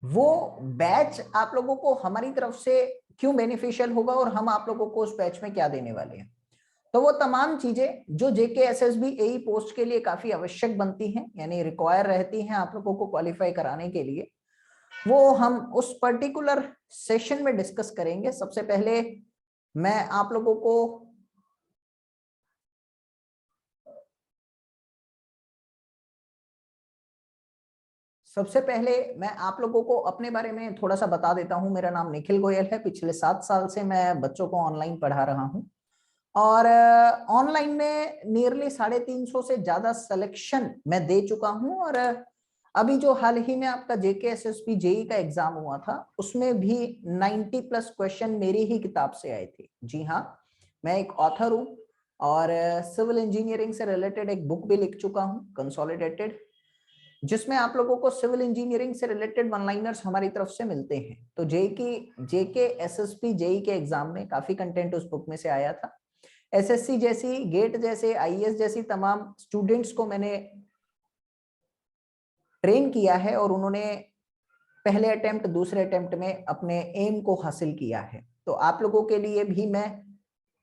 वो बैच आप लोगों को हमारी तरफ से क्यों बेनिफिशियल होगा और हम आप लोगों को उस बैच में क्या देने वाले हैं। तो वो तमाम चीजें जो जेके एसएसबी एई पोस्ट के लिए काफी आवश्यक बनती हैं, यानी रिक्वायर रहती हैं आप लोगों को क्वालिफाई कराने के लिए, वो हम उस पर्टिकुलर सेशन में डिस्कस करेंगे। सबसे पहले मैं आप लोगों को अपने बारे में थोड़ा सा बता देता हूं। मेरा नाम निखिल गोयल है। पिछले 7 साल से मैं बच्चों को ऑनलाइन पढ़ा रहा हूं और ऑनलाइन में नियरली 350 से ज्यादा सिलेक्शन मैं दे चुका हूं। और अभी जो हाल ही में आपका जेके एसएसबी जेई का एग्जाम हुआ था, उसमें भी 90 प्लस क्वेश्चन मेरी ही किताब से आए थे। जी हाँ, मैं एक ऑथर हूँ और सिविल इंजीनियरिंग से रिलेटेड एक बुक भी लिख चुका हूँ, कंसोलिडेटेड, जिसमें आप लोगों को सिविल इंजीनियरिंग से रिलेटेड वन लाइनर्स हमारी तरफ से मिलते हैं। तो जेके एसएसपी जेई के एग्जाम में काफी कंटेंट उस बुक में से आया था। एसएससी जैसी, गेट जैसे, आईएएस जैसी तमाम स्टूडेंट्स को मैंने ट्रेन किया है और उन्होंने पहले अटेम्प्ट, दूसरे अटेम्प्ट में अपने एम को हासिल किया है। तो आप लोगों के लिए भी मैं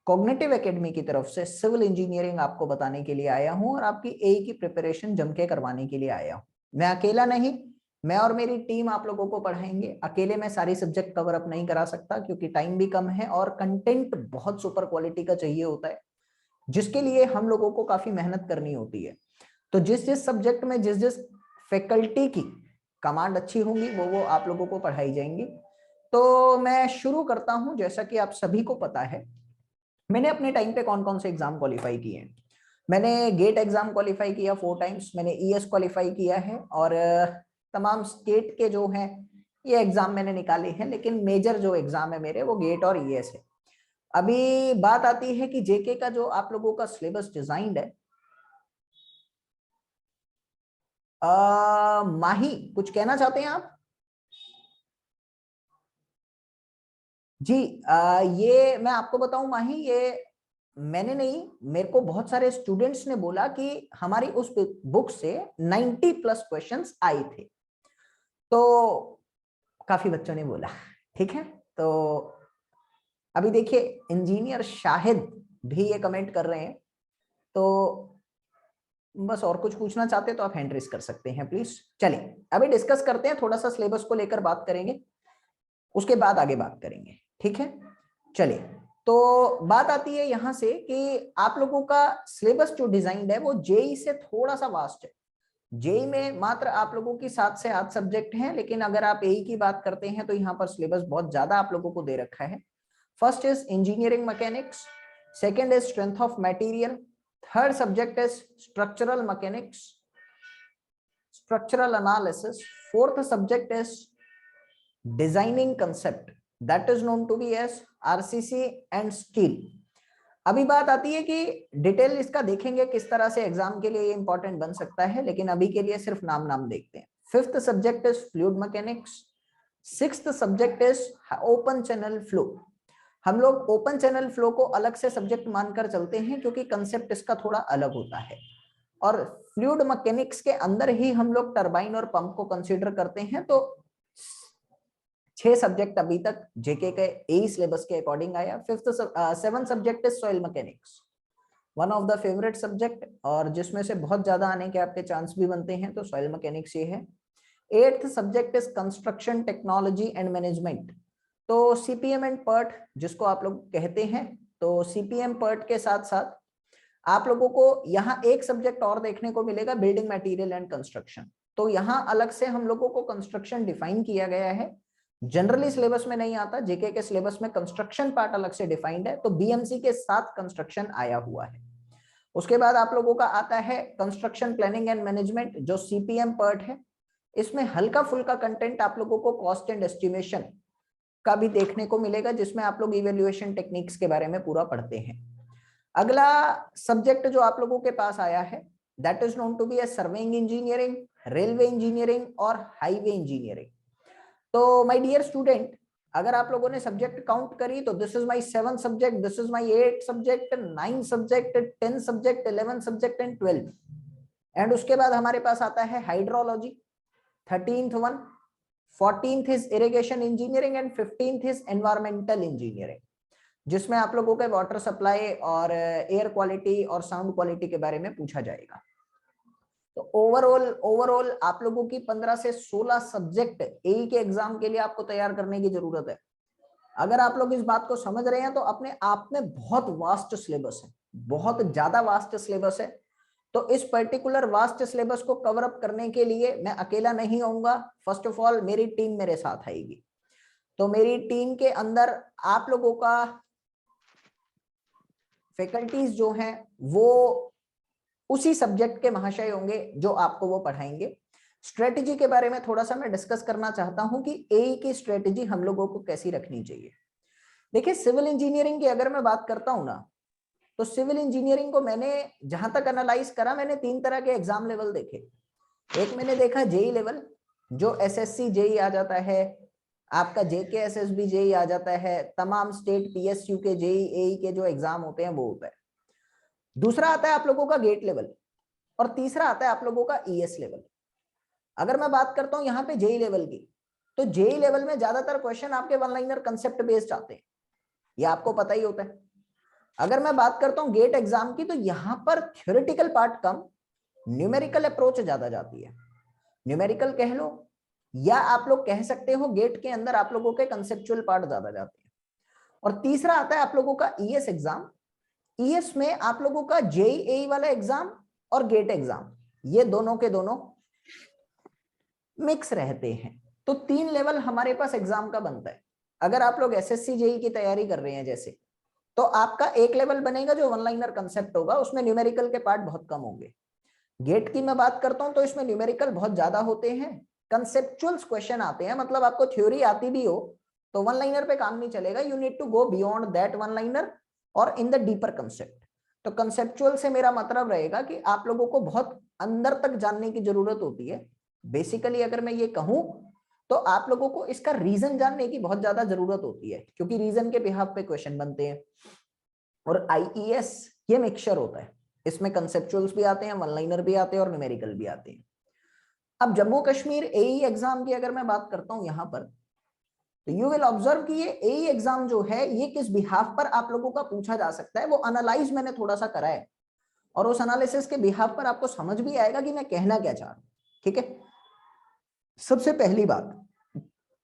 कॉग्निटिव एकेडमी की तरफ से सिविल इंजीनियरिंग आपको बताने के लिए आया हूं और आपकी एई की प्रिपरेशन जम के करवाने के लिए आया हूं। मैं अकेला नहीं, मैं और मेरी टीम आप लोगों को पढ़ाएंगे। अकेले मैं सारी सब्जेक्ट कवर अप नहीं करा सकता क्योंकि टाइम भी कम है और कंटेंट बहुत सुपर क्वालिटी का चाहिए होता है, जिसके लिए हम लोगों को काफी मेहनत करनी होती है। तो जिस जिस सब्जेक्ट में जिस जिस फैकल्टी की कमांड अच्छी होंगी वो आप लोगों को पढ़ाई जाएंगी। तो मैं शुरू करता हूं। जैसा कि आप सभी को पता है, मैंने अपने टाइम पे कौन कौन से एग्जाम क्वालिफाई किए हैं। मैंने गेट एग्जाम क्वालिफाई किया 4 टाइम्स, मैंने ईएस क्वालिफाई किया है और तमाम स्टेट के जो हैं ये एग्जाम मैंने निकाले हैं, लेकिन मेजर जो एग्जाम है मेरे वो गेट और ईएस है। अभी बात आती है कि जेके का जो आप लोगों का सिलेबस डिजाइंड है, माही कुछ कहना चाहते हैं आप? जी, ये मैं आपको बताऊं माही, ये मैंने नहीं, मेरे को बहुत सारे स्टूडेंट्स ने बोला कि हमारी उस बुक से 90 प्लस क्वेश्चंस आए थे। तो काफी बच्चों ने बोला, ठीक है। तो अभी देखिए, इंजीनियर शाहिद भी ये कमेंट कर रहे हैं। तो बस और कुछ पूछना चाहते तो आप हैंड रेस कर सकते हैं प्लीज। चलिए अभी डिस्कस करते हैं, थोड़ा सा सिलेबस को लेकर बात करेंगे, उसके बाद आगे बात करेंगे, ठीक है। चलिए, तो बात आती है यहां से कि आप लोगों का सिलेबस जो डिजाइंड है वो जेई से थोड़ा सा वास्ट है। जेई में मात्र आप लोगों की 7 से 8 सब्जेक्ट हैं, लेकिन अगर आप एई की बात करते हैं तो यहाँ पर सिलेबस बहुत ज्यादा आप लोगों को दे रखा है। First is engineering mechanics, second is strength of material, third subject is structural mechanics, structural analysis, fourth subject is designing concept, that is known to be as RCC and steel. अभी बात आती है कि डिटेल इसका देखेंगे किस तरह से एग्जाम के लिए ये इंपॉर्टेंट बन सकता है, लेकिन अभी के लिए सिर्फ नाम नाम देखते हैं। Fifth subject is fluid mechanics, sixth subject is open channel flow. हम लोग ओपन चैनल फ्लो को अलग से सब्जेक्ट मानकर चलते हैं क्योंकि कंसेप्ट इसका थोड़ा अलग होता है, और फ्लूइड मैकेनिक्स के अंदर ही हम लोग टरबाइन और पंप को कंसीडर करते हैं। तो 6 सब्जेक्ट अभी तक जेके के एई सिलेबस के अकॉर्डिंग आया। Fifth 7 subject is soil mechanics, one of the favourite subject, और जिसमें से बहुत ज्यादा आने के आपके चांस भी बनते हैं, तो सॉइल मैकेनिक्स ये है। 8th subject is construction technology and management, तो सीपीएम एंड पर्ट जिसको आप लोग कहते हैं। तो सीपीएम पर्ट के साथ साथ आप लोगों को यहाँ एक सब्जेक्ट और देखने को मिलेगा, बिल्डिंग मटेरियल एंड कंस्ट्रक्शन। तो यहाँ अलग से हम लोगों को कंस्ट्रक्शन डिफाइन किया गया है, जनरली सिलेबस में नहीं आता। जेके के सिलेबस में कंस्ट्रक्शन पार्ट अलग से डिफाइंड है, तो बीएमसी के साथ कंस्ट्रक्शन आया हुआ है। उसके बाद आप लोगों का आता है कंस्ट्रक्शन प्लानिंग एंड मैनेजमेंट, जो सीपीएम पार्ट है। इसमें हल्का फुल्का कंटेंट आप लोगों को कॉस्ट एंड एस्टिमेशन का भी देखने को मिलेगा, जिसमें आप लोग इवेल्युएशन टेक्निक्स के बारे में पूरा पढ़ते हैं। अगला सब्जेक्ट जो आप लोगों के पास आया है, that is known to be a surveying engineering, railway engineering और हाईवे इंजीनियरिंग। तो माय डियर स्टूडेंट, अगर आप लोगों ने सब्जेक्ट काउंट करी तो this is my 7 subject, this is my 8 subject, 9 subject, 10 subject, 11 subject and 12। And उसके बाद हमारे पास आता है hydrology, 13th one, 14th is irrigation engineering and 15th is environmental engineering, जिसमें आप लोगों के वाटर सप्लाई और एयर क्वालिटी और साउंड क्वालिटी के बारे में पूछा जाएगा। तो ओवरऑल आप लोगों की 15 से 16 सब्जेक्ट एई के एग्जाम के लिए आपको तैयार करने की जरूरत है। अगर आप लोग इस बात को समझ रहे हैं तो अपने आप में बहुत वास्ट सिलेबस है, बहुत ज्यादा वास्ट सिलेबस है। तो इस पर्टिकुलर वास्ट सिलेबस को कवर अप करने के लिए मैं अकेला नहीं होऊंगा। फर्स्ट ऑफ ऑल मेरी टीम मेरे साथ आएगी। तो मेरी टीम के अंदर आप लोगों का फैकल्टीज जो हैं वो उसी सब्जेक्ट के महाशय होंगे जो आपको वो पढ़ाएंगे। स्ट्रेटेजी के बारे में थोड़ा सा मैं डिस्कस करना चाहता हूं कि एई की स्ट्रेटेजी हम लोगों को कैसी रखनी चाहिए। देखिए, सिविल इंजीनियरिंग की अगर मैं बात करता हूं ना, तो सिविल इंजीनियरिंग को मैंने जहां तक एनालाइज करा, मैंने 3 तरह के एग्जाम लेवल देखे। एक मैंने देखा जेई लेवल, जो एसएससी जेई आ जाता है, आपका जेके एसएसबी जेई आ जाता है, तमाम स्टेट पीएसयू के जेई एई के जो एग्जाम होते हैं वो होता है। दूसरा आता है आप लोगों का गेट लेवल, और तीसरा आता है आप लोगों का ईएस लेवल। अगर मैं बात करता हूं यहाँ पे जेई लेवल की, तो जेई लेवल में ज्यादातर क्वेश्चन आपके वन लाइनर कंसेप्ट बेस्ड आते हैं, ये आपको पता ही होता है। अगर मैं बात करता हूं गेट एग्जाम की, तो यहां पर थ्योरेटिकल पार्ट कम, न्यूमेरिकल अप्रोच ज्यादा जाती है। न्यूमेरिकल कह लो या आप लोग कह सकते हो गेट के अंदर आप लोगों के कंसेप्चुअल पार्ट ज्यादा जाते हैं। और तीसरा आता है आप लोगों का ईएस एग्जाम। ईएस में आप लोगों का जेईई वाला एग्जाम और गेट एग्जाम, ये दोनों के दोनों मिक्स रहते हैं। तो 3 लेवल हमारे पास एग्जाम का बनता है। अगर आप लोग एसएससी जेई की तैयारी कर रहे हैं जैसे, तो आपका एक लेवल बनेगा जो वन लाइनर कंसेप्ट होगा, उसमें न्यूमेरिकल के पार्ट बहुत कम होंगे। गेट की मैं बात करता हूं तो इसमें न्यूमेरिकल बहुत ज्यादा होते हैं, कंसेप्चुअल्स क्वेश्चन आते हैं। मतलब आपको थ्योरी आती भी हो तो वन लाइनर पे काम नहीं चलेगा, you need to go beyond that one liner और इन द डीपर कंसेप्ट। तो कंसेप्चुअल से मेरा मतलब रहेगा कि आप लोगों को बहुत अंदर तक जानने की जरूरत होती है। बेसिकली अगर मैं ये कहूं तो आप लोगों को इसका रीजन जानने की बहुत ज्यादा जरूरत होती है, क्योंकि रीजन के बिहाफ पे क्वेश्चन बनते हैं। और आईईएस ये मिक्सचर होता है, इसमें कंसेप्चुअल्स भी आते हैं, वन लाइनर भी आते हैं और न्यूमेरिकल भी आते हैं। अब जम्मू कश्मीर एई एग्जाम की अगर मैं बात करता हूं यहां पर, तो यू विल ऑब्जर्व कि ये एई एग्जाम जो है ये किस बिहाफ पर आप लोगों का पूछा जा सकता है, वो एनालाइज मैंने थोड़ा सा करा है, और उस एनालिसिस के बिहाफ पर आपको समझ भी आएगा कि मैं कहना क्या चाह रहा हूं। ठीक है, सबसे पहली बात,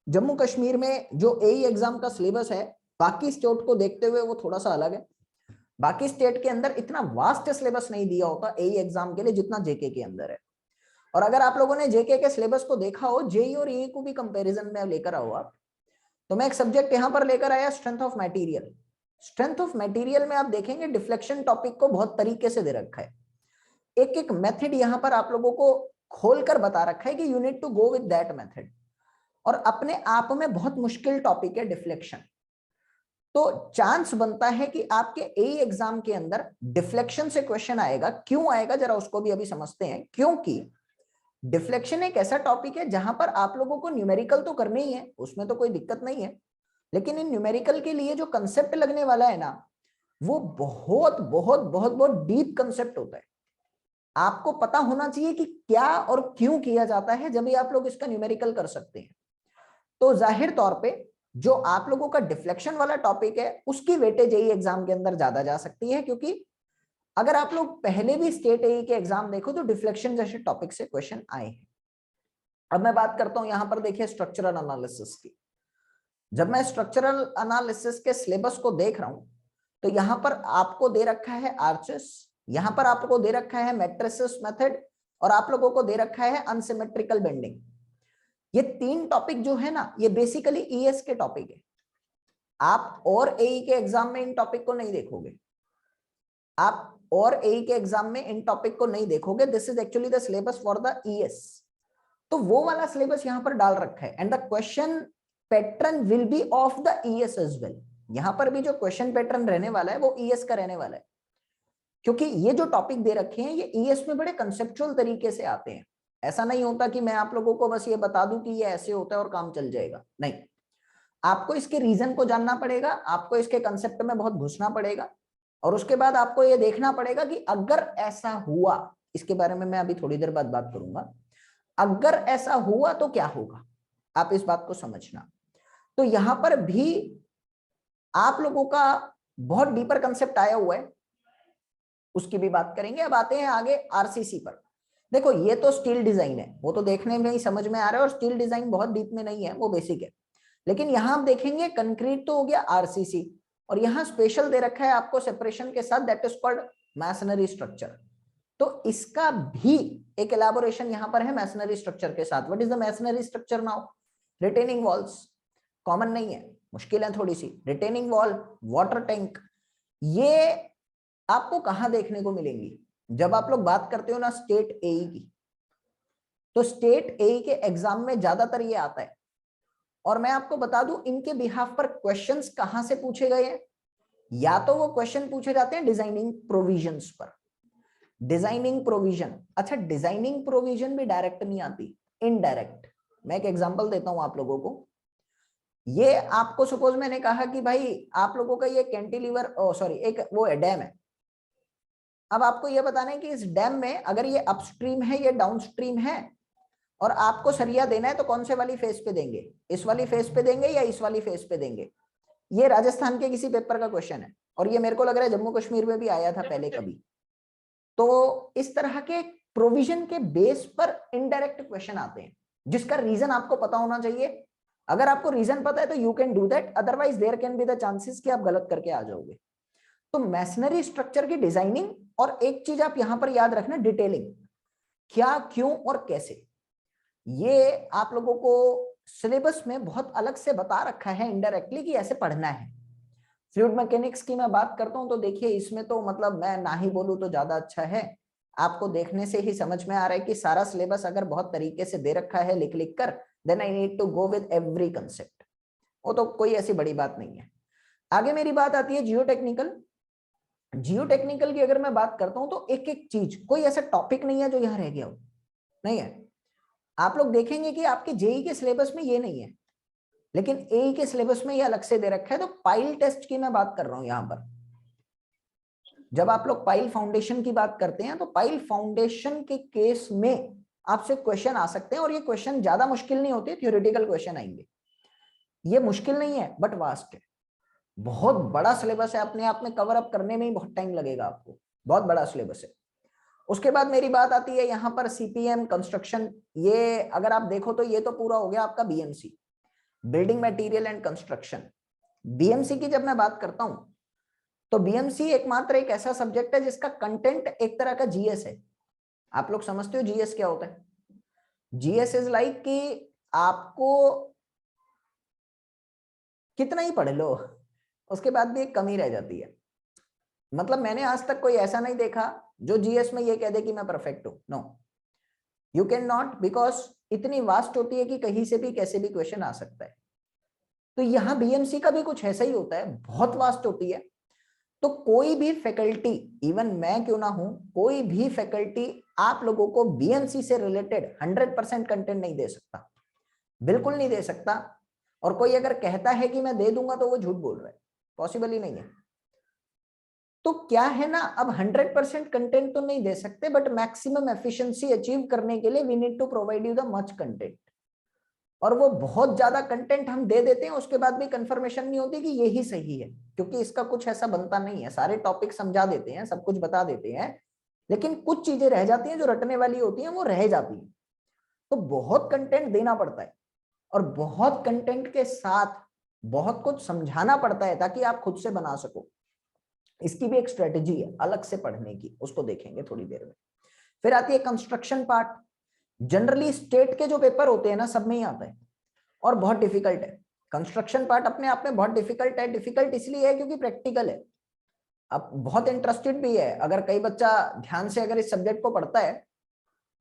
जम्मू कश्मीर में जो एई एग्जाम का सिलेबस है बाकी स्टेट को देखते हुए वो थोड़ा सा अलग है। बाकी स्टेट के अंदर इतना वास्ट सिलेबस नहीं दिया होता एई एग्जाम के लिए जितना जेके के अंदर है। और अगर आप लोगों ने जेके के सिलेबस को देखा हो, जेई और ई को भी कंपैरिजन में लेकर आओ आप, तो मैं एक सब्जेक्ट यहां पर लेकर आया, strength of material. Strength of material में आप देखेंगे डिफ्लेक्शन टॉपिक को बहुत तरीके से दे रखा है, एक एक मेथड यहां पर आप लोगों को खोलकर बता रखा है कि you need to go with that method. और अपने आप में बहुत मुश्किल टॉपिक है डिफ्लेक्शन। तो चांस बनता है कि आपके एई एग्जाम के अंदर डिफ्लेक्शन से क्वेश्चन आएगा। क्यों आएगा जरा उसको भी अभी समझते हैं। क्योंकि डिफ्लेक्शन एक ऐसा टॉपिक है जहां पर आप लोगों को न्यूमेरिकल तो करने ही है, उसमें तो कोई दिक्कत नहीं है, लेकिन इन न्यूमेरिकल के लिए जो कंसेप्ट लगने वाला है ना, वो बहुत बहुत बहुत बहुत डीप कंसेप्ट होता है। आपको पता होना चाहिए कि क्या और क्यों किया जाता है, जब भी आप लोग इसका न्यूमेरिकल कर सकते हैं। तो जाहिर तौर पे जो आप लोगों का डिफ्लेक्शन वाला टॉपिक है उसकी वेटेज एई एग्जाम के अंदर ज्यादा जा सकती है, क्योंकि अगर आप लोग पहले भी स्टेट एई के एग्जाम देखो तो डिफ्लेक्शन जैसे टॉपिक से क्वेश्चन आए हैं। अब मैं बात करता हूं यहां पर देखिए स्ट्रक्चरल एनालिसिस की। जब मैं स्ट्रक्चरल एनालिसिस के सिलेबस को देख रहा हूं तो यहां पर आपको दे रखा है आर्चेस, यहां पर आपको दे रखा है मैट्रिसेस मेथड, और आप लोगों को दे रखा है अनसिमेट्रिकल बेंडिंग। ये 3 टॉपिक जो है ना, ये बेसिकली ईएस के टॉपिक है। आप और एई के एग्जाम में इन टॉपिक को नहीं देखोगे, आप और एई के एग्जाम में इन टॉपिक को नहीं देखोगे। This is actually the syllabus for the ES. तो वो वाला सिलेबस यहां पर डाल रखा है, and the question pattern will be of the ES as well. यहां पर भी जो क्वेश्चन पैटर्न रहने वाला है वो ईएस का रहने वाला है, क्योंकि ये जो टॉपिक दे रखे हैं ये ईएस में बड़े कंसेप्चुअल तरीके से आते हैं। ऐसा नहीं होता कि मैं आप लोगों को बस ये बता दूं कि ये ऐसे होता है और काम चल जाएगा, नहीं। आपको इसके रीजन को जानना पड़ेगा, आपको इसके कंसेप्ट में बहुत घुसना पड़ेगा, और उसके बाद आपको ये देखना पड़ेगा कि अगर ऐसा हुआ, इसके बारे में मैं अभी थोड़ी देर बाद बात करूंगा, अगर ऐसा हुआ तो क्या होगा। आप इस बात को समझना। तो यहां पर भी आप लोगों का बहुत डीपर कंसेप्ट आया हुआ है, उसकी भी बात करेंगे। अब आते हैं आगे आरसीसी पर। देखो ये तो स्टील डिजाइन है, वो तो देखने में ही समझ में आ रहा है, और स्टील डिजाइन बहुत डीप में नहीं है, वो बेसिक है। लेकिन यहां आप देखेंगे कंक्रीट तो हो गया आरसीसी, और यहां स्पेशल दे रखा है आपको सेपरेशन के साथ, that is called masonry structure. तो इसका भी एक एलाबोरेशन यहां पर है मैसनरी स्ट्रक्चर के साथ। What is the masonry structure now? Retaining walls, common नहीं है, मुश्किल है थोड़ी सी। रिटेनिंग वॉल, वाटर टैंक, ये आपको कहां देखने को मिलेंगी? जब आप लोग बात करते हो ना स्टेट एई की, तो स्टेट एई के एग्जाम में ज्यादातर ये आता है। और मैं आपको बता दूं इनके बिहाफ पर क्वेश्चंस कहां से पूछे गए हैं। या तो वो क्वेश्चन पूछे जाते हैं डिजाइनिंग प्रोविजंस पर। डिजाइनिंग प्रोविजन, अच्छा डिजाइनिंग प्रोविजन भी डायरेक्ट नहीं आती, इनडायरेक्ट। मैं एक एग्जांपल देता हूं आप लोगों को। ये आपको सपोज मैंने कहा कि भाई आप लोगों का ये कैंटिलीवर, सॉरी एक वो है डैम है। अब आपको ये बताना है कि इस डैम में अगर ये अपस्ट्रीम है, ये डाउनस्ट्रीम है, और आपको सरिया देना है तो कौन से वाली फेस पे देंगे? इस वाली फेस पे देंगे या इस वाली फेस पे देंगे? ये राजस्थान के किसी पेपर का क्वेश्चन है, और ये मेरे को लग रहा है जम्मू कश्मीर में भी आया था पहले कभी। तो इस तरह के प्रोविजन के बेस पर इनडायरेक्ट क्वेश्चन आते हैं, जिसका रीजन आपको पता होना चाहिए। अगर आपको रीजन पता है तो you can do that, otherwise there can be the chances कि आप गलत करके आ जाओगे। तो मैसनरी स्ट्रक्चर की डिजाइनिंग, और एक चीज आप यहां पर याद रखना, डिटेलिंग, क्या क्यों और कैसे। ये आप लोगों को सिलेबस में बहुत अलग से बता रखा है इनडायरेक्टली कि ऐसे पढ़ना है। फ्लूइड मैकेनिक्स की मैं बात करता हूं तो देखिए इसमें तो मतलब मैं ना ही बोलूं तो ज्यादा अच्छा है। आपको देखने से ही समझ में आ रहा है कि सारा सिलेबस अगर बहुत तरीके से दे रखा है लिख लिख कर, then I need to go with every concept. वो तो कोई ऐसी बड़ी बात नहीं है। आगे मेरी बात आती है जियोटेक्निकल। जियोटेक्निकल की अगर मैं बात करता हूं तो एक एक चीज, कोई ऐसा टॉपिक नहीं है जो यहां रह गया हो, नहीं है। आप लोग देखेंगे कि आपके जेई के सिलेबस में ये नहीं है, लेकिन एई के सिलेबस में ये अलग से दे रखा है। तो पाइल टेस्ट की मैं बात कर रहा हूं यहां पर। जब आप लोग पाइल फाउंडेशन की बात करते हैं तो पाइल फाउंडेशन के केस में आपसे क्वेश्चन आ सकते हैं, और ये क्वेश्चन ज्यादा मुश्किल नहीं होते, थ्योरेटिकल क्वेश्चन आएंगे। ये मुश्किल नहीं है बट वास्ट है, बहुत बड़ा सिलेबस है, अपने आप में कवर अप करने में ही बहुत टाइम लगेगा आपको, बहुत बड़ा सिलेबस है। उसके बाद मेरी बात आती है यहाँ पर सीपीएम कंस्ट्रक्शन। ये अगर आप देखो तो ये तो पूरा हो गया आपका BMC, building material and construction. BMC की जब मैं बात करता हूं तो बीएमसी एकमात्र एक ऐसा सब्जेक्ट है जिसका कंटेंट एक तरह का जीएस है। आप लोग समझते हो जीएस क्या होता है? जीएस इज लाइक कि आपको कितना ही पढ़ लो उसके बाद भी एक कमी रह जाती है। मतलब मैंने आज तक कोई ऐसा नहीं देखा जो जीएस में ये कह दे कि मैं परफेक्ट हूं। No, you can not, because इतनी वास्ट होती है कि कहीं से भी कैसे भी क्वेश्चन आ सकता है। तो यहाँ बीएमसी का भी कुछ ऐसा ही होता है, बहुत वास्ट होती है। तो कोई भी फैकल्टी, इवन मैं क्यों ना हूं, कोई भी फैकल्टी आप लोगों को बीएमसी से रिलेटेड 100% कंटेंट नहीं दे सकता, बिल्कुल नहीं दे सकता। और कोई अगर कहता है कि मैं दे दूंगा तो वो झूठ बोल रहा है, पॉसिबल ही नहीं है। तो क्या है ना, अब 100% कंटेंट तो नहीं दे सकते, बट मैक्सिमम एफिशिएंसी अचीव करने के लिए we need to provide you the much content. और वो बहुत ज्यादा कंटेंट हम दे देते हैं, उसके बाद भी कंफर्मेशन नहीं होती कि यही सही है, क्योंकि इसका कुछ ऐसा बनता नहीं है। सारे टॉपिक समझा देते हैं, सब कुछ बता देते हैं, लेकिन कुछ चीजें रह जाती हैं जो रटने वाली होती हैं, वो रह जाती हैं। तो बहुत कंटेंट देना पड़ता है, और बहुत कंटेंट के साथ बहुत कुछ समझाना पड़ता है ताकि आप खुद से बना सको। इसकी भी एक स्ट्रेटेजी है अलग से पढ़ने की, उसको देखेंगे थोड़ी देर में। फिर आती है कंस्ट्रक्शन पार्ट। जनरली स्टेट के जो पेपर होते हैं ना, सब में ही आता है और बहुत डिफिकल्ट है। कंस्ट्रक्शन पार्ट अपने आप में बहुत डिफिकल्ट है। डिफिकल्ट इसलिए है क्योंकि प्रैक्टिकल है। अब बहुत इंटरेस्टेड भी है, अगर कई बच्चा ध्यान से अगर इस सब्जेक्ट को पढ़ता है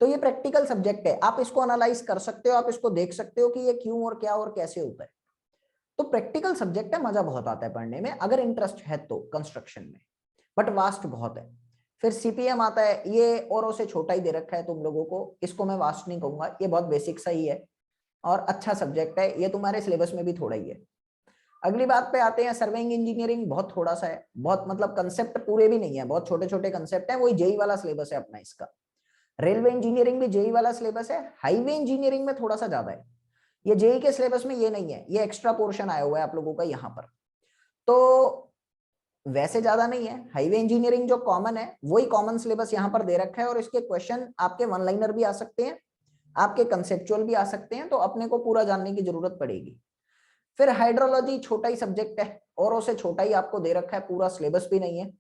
तो ये प्रैक्टिकल सब्जेक्ट है, आप इसको एनालाइज कर सकते हो, आप इसको देख सकते हो कि ये क्यों और क्या और कैसे होता है। तो प्रैक्टिकल सब्जेक्ट है, मजा बहुत आता है पढ़ने में अगर इंटरेस्ट है तो कंस्ट्रक्शन में, बट वास्ट बहुत है। फिर सीपीएम आता है, ये औरों से छोटा ही दे रखा है तुम लोगों को, इसको मैं वास्ट नहीं कहूंगा, ये बहुत बेसिक सा ही है और अच्छा सब्जेक्ट है, ये तुम्हारे सिलेबस में भी थोड़ा ही है। अगली बात पे आते हैं, सर्वेइंग इंजीनियरिंग बहुत थोड़ा सा है, बहुत मतलब कंसेप्ट पूरे भी नहीं है, बहुत छोटे छोटे कंसेप्ट है, वही जेई वाला सिलेबस है अपना इसका। रेलवे इंजीनियरिंग भी जेई वाला सिलेबस है, हाईवे इंजीनियरिंग में थोड़ा सा ज्यादा है, ये जेई के सिलेबस में ये नहीं है, ये एक्स्ट्रा पोर्शन आया हुआ है आप लोगों का यहाँ पर। तो वैसे ज्यादा नहीं है, हाईवे इंजीनियरिंग जो कॉमन है वही कॉमन सिलेबस यहाँ पर दे रखा है, और इसके क्वेश्चन आपके वन लाइनर भी आ सकते हैं, आपके कंसेप्चुअल भी आ सकते हैं, तो अपने को पूरा जानने की जरूरत पड़ेगी। फिर हाइड्रोलॉजी छोटा ही सब्जेक्ट है, औरों से छोटा ही आपको दे रखा है, पूरा सिलेबस भी नहीं है,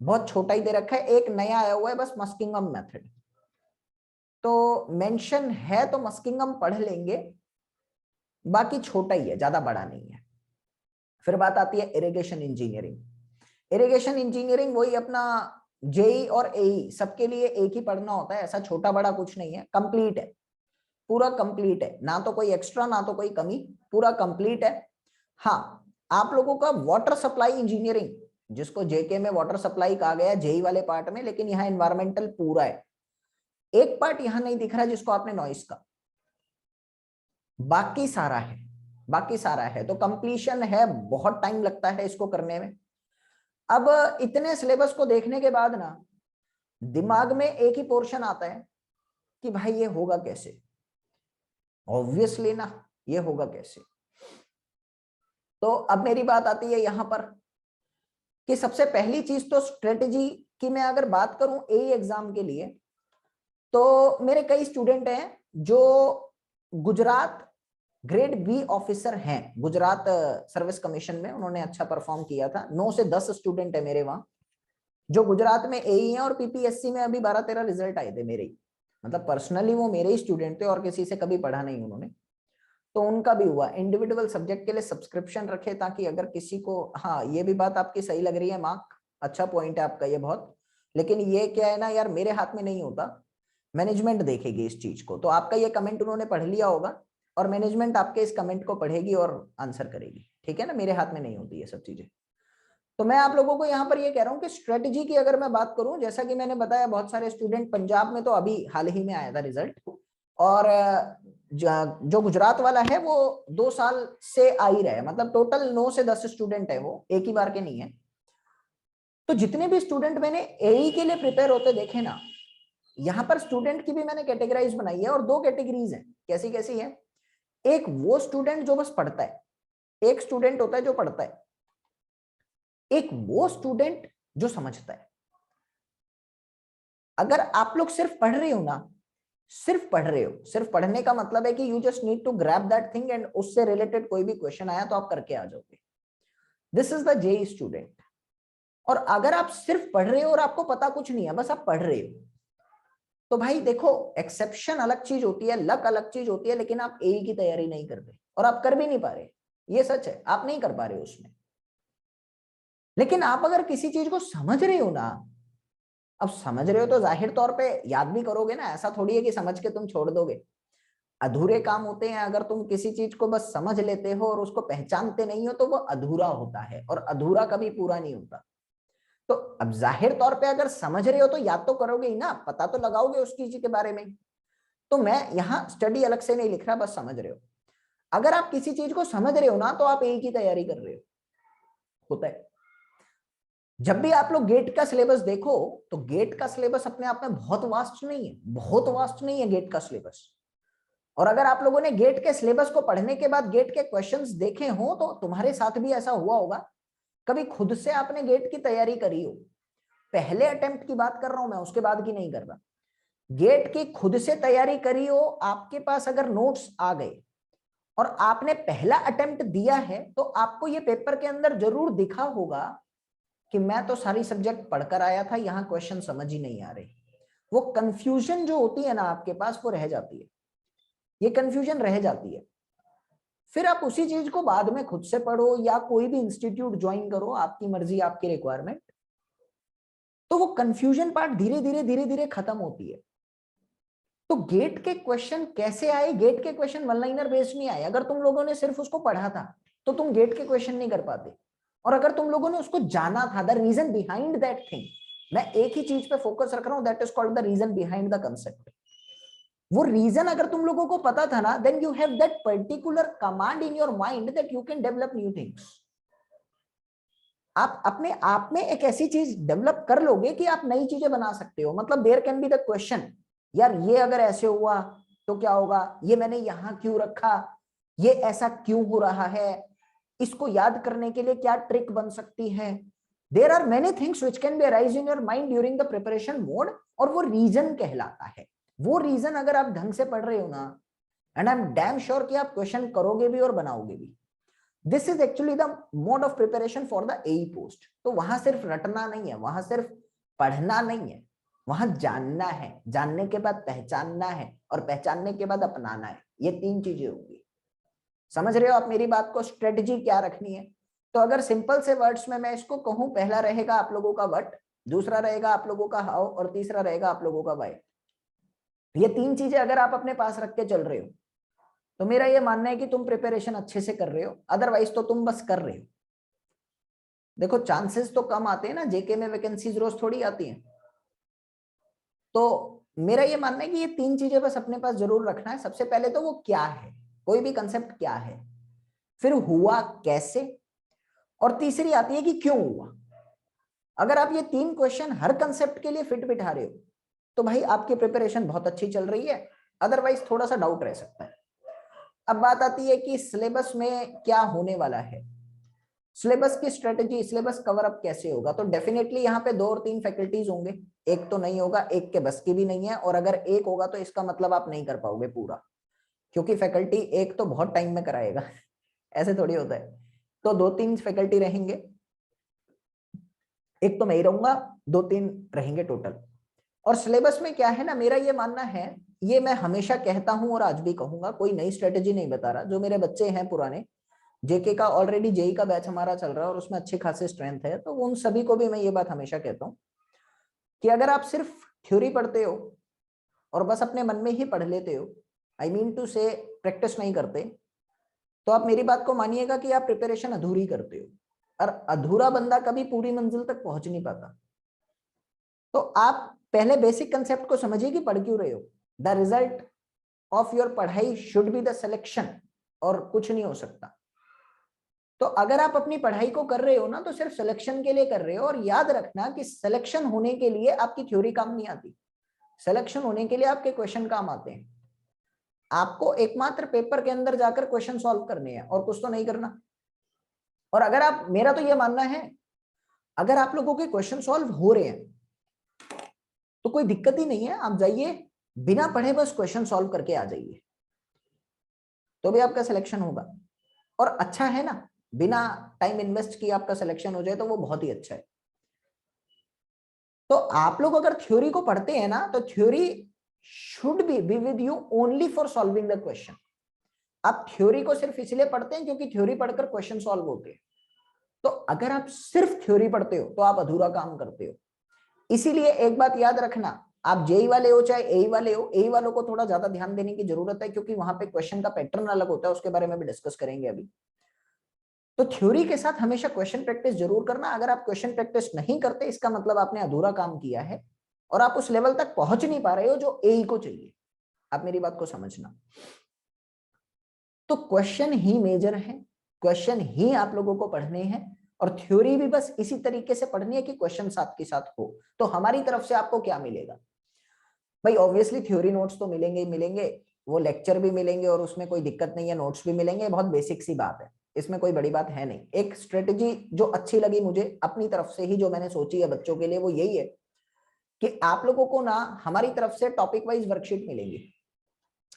बहुत छोटा ही दे रखा है। एक नया आया हुआ है बस, मस्किंगम मेथड, तो मेंशन है तो मस्किंगम पढ़ लेंगे, बाकी छोटा ही है, ज्यादा बड़ा नहीं है। फिर बात आती है इरिगेशन इंजीनियरिंग। इरिगेशन इंजीनियरिंग वही अपना जेई और एई सबके लिए एक ही पढ़ना होता है, ऐसा छोटा बड़ा कुछ नहीं है, कंप्लीट है, पूरा कंप्लीट है, ना तो कोई एक्स्ट्रा ना तो कोई कमी, पूरा कंप्लीट है। हाँ, आप लोगों का वाटर सप्लाई इंजीनियरिंग, जिसको जेके में वाटर सप्लाई कहा गया जेई वाले पार्ट में, लेकिन यहाँ एनवायरमेंटल पूरा है। एक पार्ट यहां नहीं दिख रहा जिसको आपने नॉइस का, बाकी सारा है, बाकी सारा है, तो कंप्लीशन है, बहुत टाइम लगता है इसको करने में। अब इतने सिलेबस को देखने के बाद ना दिमाग में एक ही पोर्शन आता है कि भाई ये होगा कैसे, ऑब्वियसली ना, ये होगा कैसे। तो अब मेरी बात आती है यहां पर कि सबसे पहली चीज तो स्ट्रेटेजी की मैं अगर बात करूं एई एग्जाम के लिए, तो मेरे कई स्टूडेंट हैं जो गुजरात ग्रेड बी ऑफिसर हैं, गुजरात सर्विस कमीशन में उन्होंने अच्छा परफॉर्म किया था, 9 से 10 स्टूडेंट है मेरे वहां जो गुजरात में एई हैं, और पीपीएससी में अभी 12-13 रिजल्ट आए थे मेरे ही, मतलब पर्सनली वो मेरे ही स्टूडेंट थे और किसी से कभी पढ़ा नहीं उन्होंने, तो उनका भी हुआ। इंडिविजुअल सब्जेक्ट के लिए सब्सक्रिप्शन रखे ताकि अगर किसी को, हाँ ये भी बात आपकी सही लग रही है मार्क, अच्छा पॉइंट है आपका ये बहुत, लेकिन ये क्या है ना यार, मेरे हाथ में नहीं होता, मैनेजमेंट देखेगी इस चीज को। तो आपका ये कमेंट उन्होंने पढ़ लिया होगा और मैनेजमेंट आपके इस कमेंट को पढ़ेगी और आंसर करेगी, ठीक है ना, मेरे हाथ में नहीं होती ये सब चीजें। तो मैं आप लोगों को यहाँ पर ये कह रहा हूँ कि स्ट्रेटजी की अगर मैं बात करूं, जैसा कि मैंने बताया बहुत सारे स्टूडेंट पंजाब में तो अभी हाल ही में आया था रिजल्ट, और जो गुजरात वाला है वो 2 साल से आ ही रहा है, मतलब टोटल 9 से 10 स्टूडेंट है, वो एक ही बार के नहीं है। तो जितने भी स्टूडेंट मैंने एई के लिए प्रिपेयर होते देखे ना, यहाँ पर स्टूडेंट की भी मैंने कैटेगराइज बनाई है, और 2 कैटेगरीज है। कैसी कैसी है? एक वो स्टूडेंट जो बस पढ़ता है, एक स्टूडेंट होता है जो पढ़ता है, एक वो स्टूडेंट जो समझता है। अगर आप लोग सिर्फ पढ़ रहे हो ना, सिर्फ पढ़ रहे हो, सिर्फ पढ़ने का मतलब है कि you just need to grab that thing and उससे रिलेटेड कोई भी क्वेश्चन आया तो आप करके आ जाओगे, this is the JE student. और अगर आप सिर्फ पढ़ रहे हो और आपको पता कुछ नहीं है, बस आप पढ़ रहे हो, तो भाई देखो एक्सेप्शन अलग चीज होती है, लक अलग चीज होती है, लेकिन आप एई की तैयारी नहीं कर रहे और आप कर भी नहीं पा रहे, ये सच है, आप नहीं कर पा रहे हो उसमें। लेकिन आप अगर किसी चीज को समझ रहे हो ना, अब समझ रहे हो तो जाहिर तौर पे याद भी करोगे ना, ऐसा थोड़ी है कि समझ के तुम छोड़ दोगे। अधूरे काम होते हैं, अगर तुम किसी चीज को बस समझ लेते हो और उसको पहचानते नहीं हो तो वो अधूरा होता है, और अधूरा कभी पूरा नहीं होता। तो अब जाहिर तौर पे अगर समझ रहे हो तो याद तो करोगे ही ना, पता तो लगाओगे उस चीज के बारे में। तो मैं यहाँ स्टडी अलग से नहीं लिख रहा, बस समझ रहे हो। अगर आप किसी चीज को समझ रहे हो ना, तो आप एक ही तैयारी कर रहे हो, होता है। जब भी आप लोग गेट का सिलेबस देखो, तो गेट का सिलेबस अपने आप में बहुत वास्ट नहीं है, बहुत वास्ट नहीं है गेट का सिलेबस। और अगर आप लोगों ने गेट के सिलेबस को पढ़ने के बाद गेट के क्वेश्चंस देखे हो, तो तुम्हारे साथ भी ऐसा हुआ होगा, कभी खुद से आपने गेट की तैयारी करी हो, पहले अटेम्प्ट की बात कर रहा हूं मैं, उसके बाद की नहीं कर रहा, गेट की खुद से तैयारी करी हो, आपके पास अगर नोट्स आ गए और आपने पहला अटेम्प्ट दिया है, तो आपको ये पेपर के अंदर जरूर दिखा होगा कि मैं तो सारी सब्जेक्ट पढ़कर आया था, यहाँ क्वेश्चन समझ ही नहीं आ रहे। वो कंफ्यूजन जो होती है ना आपके पास, वो रह जाती है, ये कंफ्यूजन रह जाती है। फिर आप उसी चीज को बाद में खुद से पढ़ो या कोई भी इंस्टीट्यूट ज्वाइन करो, आपकी मर्जी आपकी रिक्वायरमेंट, तो वो कंफ्यूजन पार्ट धीरे धीरे धीरे धीरे खत्म होती है। तो गेट के क्वेश्चन कैसे आए? गेट के क्वेश्चन वन लाइनर बेस्ड नहीं आए। अगर तुम लोगों ने सिर्फ उसको पढ़ा था तो तुम गेट के क्वेश्चन नहीं कर पाते, और अगर तुम लोगों ने उसको जाना था, the reason behind that thing, मैं एक ही चीज पे फोकस रख रहा हूं, that is called the reason behind the concept. वो रीजन अगर तुम लोगों को पता था ना, then you have that particular command in your mind that you can develop new things. आप अपने आप में एक ऐसी चीज डेवलप कर लोगे कि आप नई चीजें बना सकते हो। मतलब there can be the question, यार ये अगर ऐसे हुआ तो क्या होगा, ये मैंने यहाँ क्यों रखा, ये ऐसा क्यों हो रहा है, इसको याद करने के लिए क्या ट्रिक बन सकती है। There are many things which can be arise in your mind during the preparation mode, और वो रीजन कहलाता है। वो रीजन अगर आप ढंग से पढ़ रहे हो ना, and I am damn sure कि आप क्वेश्चन करोगे भी और बनाओगे भी। This is actually the mode of preparation for the AE post. तो वहां सिर्फ रटना नहीं है, वहां सिर्फ पढ़ना नहीं है, वहां जानना है, जानने के बाद पहचानना है, और पहचानने के बाद अपनाना है। ये 3 चीजें होंगी। समझ रहे हो आप मेरी बात को, स्ट्रेटजी क्या रखनी है। तो अगर सिंपल से वर्ड्स में मैं इसको कहूं, पहला रहेगा आप लोगों का व्हाट, दूसरा रहेगा आप लोगों का हाउ, और तीसरा रहेगा आप लोगों का व्हाई। ये 3 चीजें अगर आप अपने पास रख के चल रहे हो, तो मेरा ये मानना है कि तुम प्रिपरेशन अच्छे से कर रहे हो, अदरवाइज तो तुम बस कर रहे हो। देखो चांसेस तो कम आते हैं ना, जेके में वैकेंसीज रोज थोड़ी आती हैं। तो मेरा ये मानना है कि ये 3 चीजें बस अपने पास जरूर रखना है। सबसे पहले तो वो क्या है, कोई भी कंसेप्ट क्या है, फिर हुआ कैसे, और तीसरी आती है कि क्यों हुआ। अगर आप ये 3 क्वेश्चन हर कंसेप्ट के लिए फिट बिठा रहे हो, तो भाई आपकी प्रिपरेशन बहुत अच्छी चल रही है, अदरवाइज थोड़ा सा डाउट रह सकता है। अब बात आती है कि सिलेबस में क्या होने वाला है, सिलेबस की स्ट्रेटजी, सिलेबस कवर अप कैसे होगा। तो डेफिनेटली यहाँ पे 2 और 3 फैकल्टीज होंगे, एक तो नहीं होगा, एक के बस की भी नहीं है, और अगर एक होगा तो इसका मतलब आप नहीं कर पाओगे पूरा, क्योंकि फैकल्टी एक तो बहुत टाइम में कराएगा ऐसे थोड़ी होता है। तो 2-3 फैकल्टी रहेंगे, एक तो मैं ही रहूंगा, 2-3 रहेंगे टोटल। और सिलेबस में क्या है ना, मेरा ये मानना है, ये मैं हमेशा कहता हूं और आज भी कहूंगा, कोई नई स्ट्रेटेजी नहीं बता रहा। जो मेरे बच्चे हैं पुराने, जेके का ऑलरेडी जेई का बैच हमारा चल रहा है और उसमें अच्छी खासी स्ट्रेंथ है, तो उन सभी को भी मैं ये बात हमेशा कहता हूँ कि अगर आप सिर्फ थ्योरी पढ़ते हो और बस अपने मन में ही पढ़ लेते हो, आई मीन टू से प्रैक्टिस नहीं करते, तो आप मेरी बात को मानिएगा कि आप प्रिपरेशन अधूरी करते हो, और अधूरा बंदा कभी पूरी मंजिल तक पहुंच नहीं पाता। तो आप पहले बेसिक कंसेप्ट को समझिए कि पढ़ क्यों रहे हो। द रिजल्ट ऑफ योर पढ़ाई शुड बी द सिलेक्शन, और कुछ नहीं हो सकता। तो अगर आप अपनी पढ़ाई को कर रहे हो ना, तो सिर्फ सिलेक्शन के लिए कर रहे हो, और याद रखना कि सिलेक्शन होने के लिए आपकी थ्योरी काम नहीं आती, सिलेक्शन होने के लिए आपके क्वेश्चन काम आते हैं। आपको एकमात्र पेपर के अंदर जाकर क्वेश्चन सॉल्व करने हैं, और कुछ तो नहीं करना। और अगर आप, मेरा तो ये मानना है, अगर आप लोगों के क्वेश्चन सॉल्व हो रहे हैं तो कोई दिक्कत ही नहीं है, आप जाइए बिना पढ़े बस क्वेश्चन सॉल्व करके आ जाइए, तो भी आपका सिलेक्शन होगा। और अच्छा है ना, बिना टाइम इन्वेस्ट किए आपका सिलेक्शन हो जाए तो वो बहुत ही अच्छा है। तो आप लोग अगर थ्योरी को पढ़ते हैं ना, तो theory should be with you only for solving the question. आप थ्योरी को सिर्फ इसलिए पढ़ते हैं क्योंकि थ्योरी पढ़कर क्वेश्चन सॉल्व होते हैं। तो अगर आप सिर्फ थ्योरी पढ़ते हो तो आप अधूरा काम करते हो। इसीलिए एक बात याद रखना, आप जेई वाले हो चाहे एई वाले हो, एई वालों को थोड़ा ज्यादा ध्यान देने की जरूरत है, क्योंकि वहां पे क्वेश्चन का पैटर्न अलग होता है, उसके बारे में भी डिस्कस करेंगे अभी। तो थ्योरी के साथ हमेशा क्वेश्चन प्रैक्टिस जरूर करना। अगर आप क्वेश्चन प्रैक्टिस नहीं करते, इसका मतलब आपने अधूरा काम किया है, और आप उस लेवल तक पहुंच नहीं पा रहे हो जो एई को चाहिए। आप मेरी बात को समझना। तो क्वेश्चन ही मेजर है, क्वेश्चन ही आप लोगों को पढ़ने हैं, और थ्योरी भी बस इसी तरीके से पढ़नी है कि क्वेश्चन साथ के साथ हो। तो हमारी तरफ से आपको क्या मिलेगा भाई, ऑब्वियसली थ्योरी नोट्स तो मिलेंगे ही मिलेंगे, वो लेक्चर भी मिलेंगे, और उसमें कोई दिक्कत नहीं है, नोट्स भी मिलेंगे, बहुत बेसिक सी बात है, इसमें कोई बड़ी बात है नहीं। एक स्ट्रेटेजी जो अच्छी लगी मुझे अपनी तरफ से ही, जो मैंने सोची है बच्चों के लिए, वो यही है कि आप लोगों को ना हमारी तरफ से टॉपिक वाइज वर्कशीट मिलेंगी।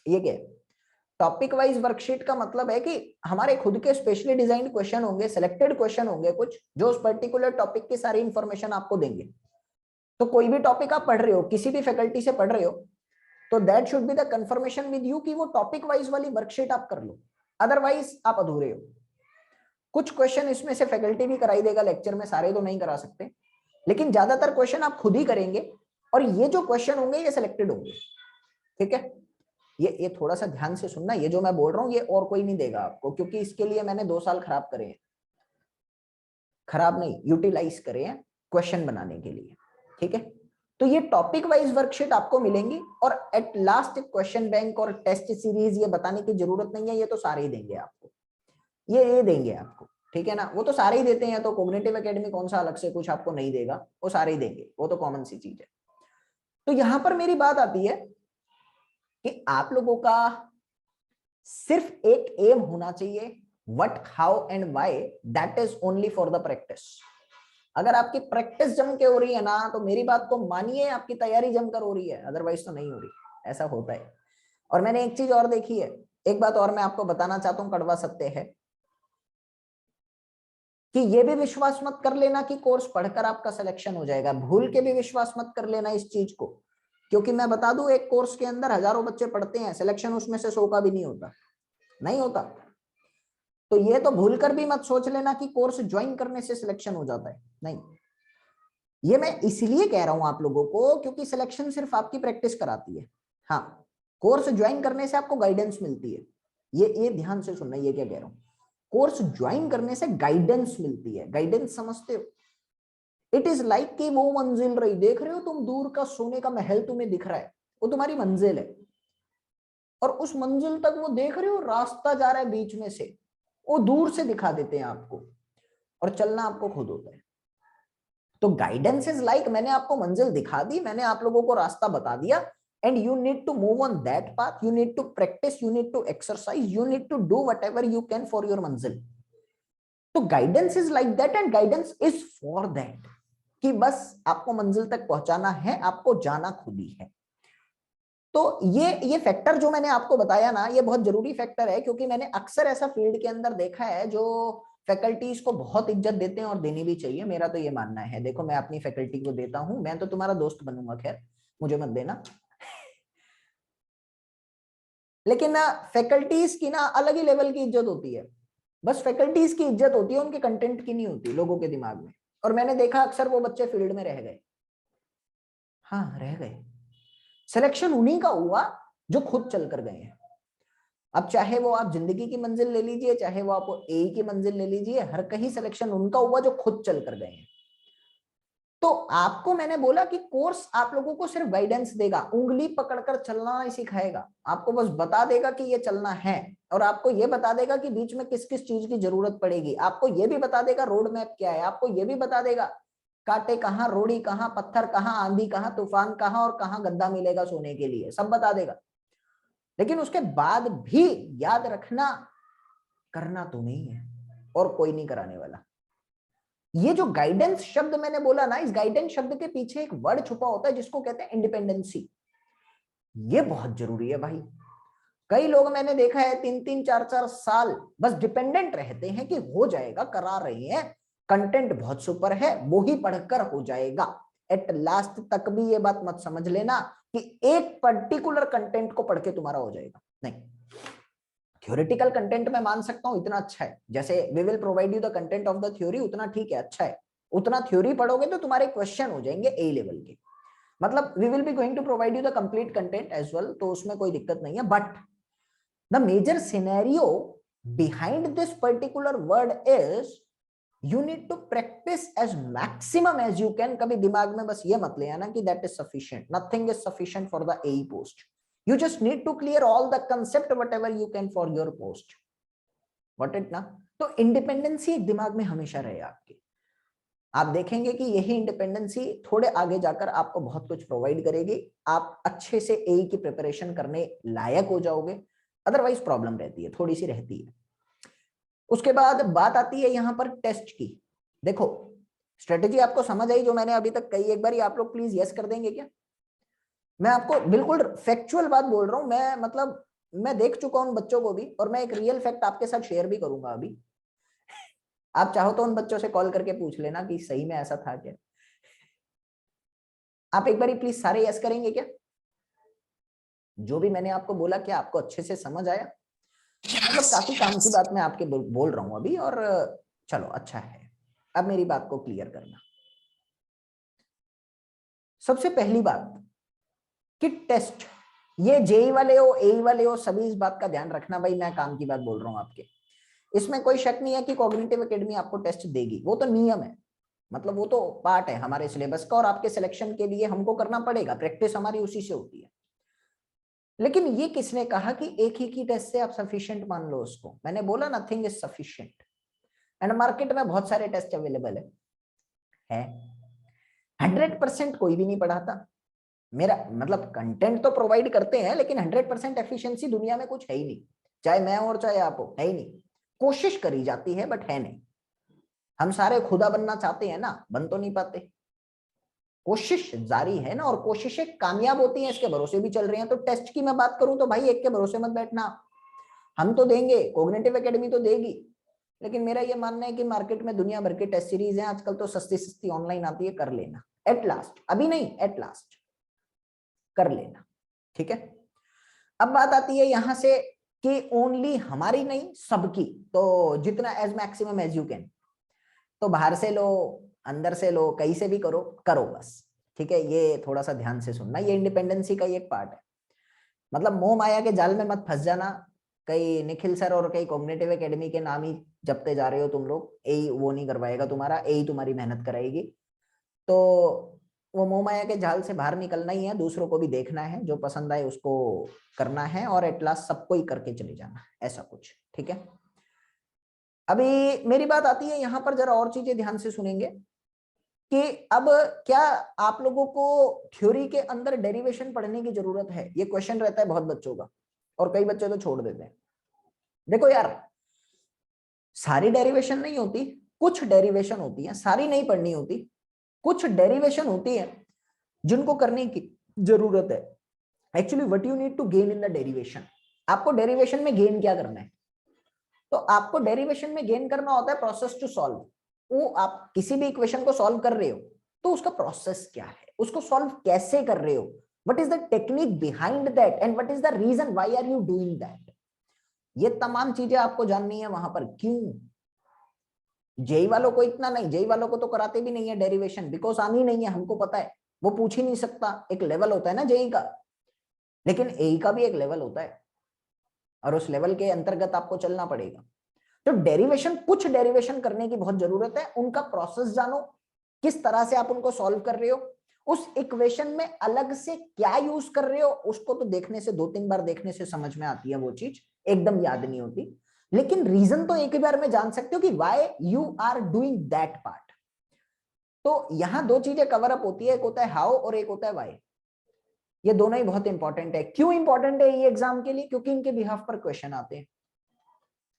ये क्या है, टॉपिक वाइज वर्कशीट का मतलब है कि हमारे खुद के स्पेशली डिजाइंड क्वेश्चन होंगे, सिलेक्टेड क्वेश्चन होंगे कुछ, जो उस पर्टिकुलर टॉपिक की सारी इंफॉर्मेशन आपको देंगे। तो कोई भी टॉपिक आप पढ़ रहे हो, किसी भी फैकल्टी से पढ़ रहे हो, तो that should be the confirmation with you कि वो टॉपिक वाइज वाली वर्कशीट आप कर लो, अदरवाइज आप अधूरे हो। कुछ क्वेश्चन इसमें से फैकल्टी भी कराई देगा लेक्चर में, सारे तो नहीं करा सकते, लेकिन ज्यादातर क्वेश्चन आप खुद ही करेंगे, और ये जो क्वेश्चन होंगे ये सिलेक्टेड होंगे। ठीक है, ये थोड़ा सा ध्यान से सुनना, ये जो मैं बोल रहा हूँ ये और कोई नहीं देगा आपको, क्योंकि इसके लिए मैंने 2 साल खराब करे हैं, खराब नहीं, यूटिलाइज करे हैं क्वेश्चन बनाने के लिए। ठीक है, तो ये टॉपिक वाइज वर्कशीट आपको मिलेंगी, और एट लास्ट क्वेश्चन बैंक और टेस्ट सीरीज, ये बताने की जरूरत नहीं है, ये तो सारे ही देंगे आपको, ये देंगे आपको। ठीक है ना, वो तो सारे ही देते हैं, तो कॉग्निटिव एकेडमी कौन सा अलग से कुछ आपको नहीं देगा, वो सारे ही देंगे, वो तो कॉमन सी चीज है। तो यहां पर मेरी बात आती है कि आप लोगों का सिर्फ एक एम होना चाहिए, what, how and why, that is only for the practice. अगर आपकी प्रैक्टिस जम के हो रही है ना, तो मेरी बात को मानिए, आपकी तैयारी जमकर हो रही है, अदरवाइज तो नहीं हो रही। ऐसा होता है। और मैंने एक चीज और देखी है, एक बात और मैं आपको बताना चाहता हूं, कड़वा सत्य है, कि ये भी विश्वास मत कर लेना कि कोर्स पढ़कर आपका सिलेक्शन हो जाएगा। भूल के भी विश्वास मत कर लेना इस चीज को, क्योंकि मैं बता दूं, एक कोर्स के अंदर हजारों बच्चे पढ़ते हैं, सिलेक्शन उसमें से 100 का भी नहीं होता, नहीं होता। तो ये तो भूल कर भी मत सोच लेना कि कोर्स ज्वाइन करने से सिलेक्शन हो जाता है, नहीं। ये मैं इसलिए कह रहा हूं आप लोगों को, क्योंकि सिलेक्शन सिर्फ आपकी प्रैक्टिस कराती है। हाँ, कोर्स ज्वाइन करने से आपको गाइडेंस मिलती है। ये ध्यान से सुनना, ये क्या कह रहा हूं, कोर्स ज्वाइन करने से गाइडेंस मिलती है। गाइडेंस समझते हो? इट इज लाइक कि वो मंजिल रही, देख रहे हो तुम, दूर का सोने का महल तुम्हें दिख रहा है, वो तुम्हारी मंजिल है। और उस मंजिल तक वो देख रहे हो, रास्ता जा रहा है बीच में से, वो दूर से दिखा देते हैं आपको, और चलना आपको खुद होता है। तो गाइडेंस इज लाइक, मैंने आपको मंजिल दिखा दी, मैंने आप लोगों को रास्ता बता दिया, and you need to move on that path, you need to practice, you need to exercise, you need to do whatever you can for your मंजिल। तो guidance is like that, and guidance is for that, कि बस आपको मंजिल तक पहुंचाना है, आपको जाना खुद ही है। तो ये फैक्टर जो मैंने आपको बताया ना, ये बहुत जरूरी फैक्टर है, क्योंकि मैंने अक्सर ऐसा फील्ड के अंदर देखा है जो फैकल्टीज को बहुत इज्जत देते हैं, और देनी भी चाहिए, मेरा तो ये मानना है। देखो, मैं अपनी फैकल्टी को देता हूं, मैं तो तुम्हारा दोस्त बनूंगा, खैर मुझे मत देना। लेकिन ना, फैकल्टीज की ना अलग ही लेवल की इज्जत होती है। बस फैकल्टीज की इज्जत होती है, उनके कंटेंट की नहीं होती लोगों के दिमाग में। और मैंने देखा अक्सर वो बच्चे फील्ड में रह गए। हाँ, रह गए। सिलेक्शन उन्हीं का हुआ जो खुद चल कर गए हैं। अब चाहे वो आप जिंदगी की मंजिल ले लीजिए, चाहे वो आप ए की मंजिल ले लीजिए, हर कहीं सिलेक्शन उनका हुआ जो खुद चल कर गए हैं। तो आपको मैंने बोला कि कोर्स आप लोगों को सिर्फ गाइडेंस देगा, उंगली पकड़कर चलना नहीं सिखाएगा, आपको बस बता देगा कि ये चलना है, और आपको ये बता देगा कि बीच में किस किस चीज की जरूरत पड़ेगी, आपको ये भी बता देगा रोड मैप क्या है, आपको ये भी बता देगा कांटे कहाँ, रोड़ी कहाँ, पत्थर कहाँ, आंधी कहाँ, तूफान कहाँ, और कहाँ गद्दा मिलेगा सोने के लिए, सब बता देगा। लेकिन उसके बाद भी याद रखना, करना तुम्हें ही है, और कोई नहीं कराने वाला। ये जो गाइडेंस शब्द मैंने बोला ना, इस गाइडेंस शब्द के पीछे एक वर्ड छुपा होता है जिसको कहते हैं इंडिपेंडेंसी। ये बहुत जरूरी है भाई। कई लोग मैंने देखा है 3-3, 4-4 साल बस डिपेंडेंट रहते हैं कि हो जाएगा, करा रहे हैं, कंटेंट बहुत सुपर है, वो ही पढ़कर हो जाएगा। एट लास्ट तक भी ये बात मत समझ लेना कि एक पर्टिकुलर कंटेंट को पढ़ के तुम्हारा हो जाएगा, नहीं। थ्योरेटिकल कंटेंट मैं मान सकता हूं, इतना अच्छा है, जैसे we will provide you the content of the theory, उतना ठीक है, अच्छा है। उतना थ्योरी पढ़ोगे तो तुम्हारे क्वेश्चन हो जाएंगे ए लेवल के, मतलब we will be going to provide you the complete content as well, तो उसमें कोई दिक्कत नहीं है। But the major scenario behind this particular word is you need to practice as maximum as you can. कभी दिमाग में बस ये मत ले आना कि that is sufficient, nothing is sufficient for the AE post. You just need to clear all the concept whatever you can for your post. Got it ना? तो इंडिपेंडेंसी एक दिमाग में हमेशा रहे आपके। आप देखेंगे कि यही इंडिपेंडेंसी थोड़े आगे जाकर आपको बहुत कुछ प्रोवाइड करेगी, आप अच्छे से ए की प्रिपरेशन करने लायक हो जाओगे। अदरवाइज प्रॉब्लम रहती है, थोड़ी सी रहती है। उसके बाद बात आती है यहाँ पर टेस्ट की। देखो, स्ट्रेटेजी आपको समझ आई जो मैंने अभी तक कही, एक बार आप लोग प्लीज यस कर देंगे क्या? मैं आपको बिल्कुल फैक्चुअल बात बोल रहा हूं, मैं मतलब मैं देख चुका हूं उन बच्चों को भी, और मैं एक रियल फैक्ट आपके साथ शेयर भी करूंगा अभी। आप चाहो तो उन बच्चों से कॉल करके पूछ लेना कि सही में ऐसा था क्या। आप एक बार प्लीज सारे यस करेंगे क्या? जो भी मैंने आपको बोला, क्या आपको अच्छे से समझ आया? मतलब काफी काम की बात मैं आपके बोल रहा हूं अभी, और चलो अच्छा है। अब मेरी बात को क्लियर करना। सबसे पहली बात कि टेस्ट, ये जेई वाले हो, एई वाले हो, सभी इस बात का ध्यान रखना भाई, मैं काम की बात बोल रहा हूं आपके। इसमें कोई शक नहीं है कि कॉग्निटिव एकेडमी आपको टेस्ट देगी, वो तो नियम है, मतलब वो तो पार्ट है हमारे सिलेबस का, और आपके सिलेक्शन के लिए हमको करना पड़ेगा, प्रैक्टिस हमारी उसी से होती है। लेकिन ये किसने कहा कि एक ही की टेस्ट से आप सफिशिएंट मान लो उसको? मैंने बोला nothing is sufficient, and market में बहुत सारे टेस्ट अवेलेबल है। 100% कोई भी नहीं पढ़ाता, मेरा मतलब कंटेंट तो प्रोवाइड करते हैं, लेकिन 100% एफिशिएंसी दुनिया में कुछ है ही नहीं, चाहे मैं और चाहे आप हो, है ही नहीं। कोशिश करी जाती है बट है नहीं। हम सारे खुदा बनना चाहते हैं ना, बन तो नहीं पाते। कोशिश जारी है ना, और कोशिशें कामयाब होती हैं, इसके भरोसे भी चल रहे हैं। तो टेस्ट की मैं बात करूं तो भाई एक के भरोसे मत बैठना। हम तो देंगे, कॉग्निटिव एकेडमी तो देगी, लेकिन मेरा ये मानना है कि मार्केट में दुनिया भर की टेस्ट सीरीज हैं आजकल, तो सस्ती सस्ती ऑनलाइन आती है, कर लेना एट लास्ट, अभी नहीं एट लास्ट कर लेना, ठीक है। अब बात आती है यहां से कि ओनली हमारी नहीं सबकी, तो जितना as maximum as you can, तो बाहर से लो, अंदर से लो, कहीं से भी करो, करो बस, ठीक है। ये थोड़ा सा ध्यान से सुनना, ये इंडिपेंडेंसी का ही एक पार्ट है। मतलब मोह माया के जाल में मत फंस जाना। कई निखिल सर और कई कॉग्निटिव एकेडमी के नाम ही जपते जा रहे हो तुम लोग, यही वो नहीं करवाएगा तुम्हारा, यही तुम्हारी मेहनत कराएगी। तो वो मोह माया के जाल से बाहर निकलना ही है, दूसरों को भी देखना है, जो पसंद आए उसको करना है, और एट लास्ट सबको ही करके चले जाना, ऐसा कुछ, ठीक है। अभी मेरी बात आती है यहाँ पर, जरा और चीजें ध्यान से सुनेंगे कि अब क्या आप लोगों को थ्योरी के अंदर डेरिवेशन पढ़ने की जरूरत है। ये क्वेश्चन रहता है बहुत बच्चों का, और कई बच्चे तो छोड़ देते हैं। देखो यार, सारी डेरिवेशन नहीं होती, कुछ डेरिवेशन होती है, सारी नहीं पढ़नी होती। कुछ डेरिवेशन होती है जिनको करने की जरूरत है। Actually what you need to gain in the derivation, आपको डेरिवेशन में गेन क्या करना है? तो आपको डेरिवेशन में गेन करना होता है प्रोसेस टू सॉल्व। वो आप किसी भी इक्वेशन को सॉल्व कर रहे हो तो उसका प्रोसेस क्या है, उसको सॉल्व कैसे कर रहे हो, what is the technique behind that, and what is the reason why are you doing that. ये तमाम चीजें आपको जाननी है वहां पर। क्यों? जेई वालों को इतना नहीं, जेई वालों को तो कराते भी नहीं है डेरिवेशन, बिकॉज आनी नहीं है, हमको पता है, वो पूछ ही नहीं सकता। एक लेवल होता है ना जेई का, लेकिन एई का भी एक लेवल होता है, और उस लेवल के अंतर्गत आपको चलना पड़ेगा। तो डेरिवेशन, कुछ डेरिवेशन करने की बहुत जरूरत है, उनका प्रोसेस जानो, किस तरह से आप उनको सॉल्व कर रहे हो, उस इक्वेशन में अलग से क्या यूज कर रहे हो, उसको तो देखने से, 2-3 बार देखने से समझ में आती है वो चीज, एकदम याद नहीं होती। लेकिन रीजन तो एक ही बार में जान सकते हो कि why you are doing that part. तो यहां दो चीजें कवर अप होती है, एक होता है हाउ और एक होता है व्हाई। ये दोनों ही बहुत इंपॉर्टेंट है। क्यों इंपॉर्टेंट है ये एग्जाम के लिए? क्योंकि इनके बिहाफ पर क्वेश्चन आते हैं,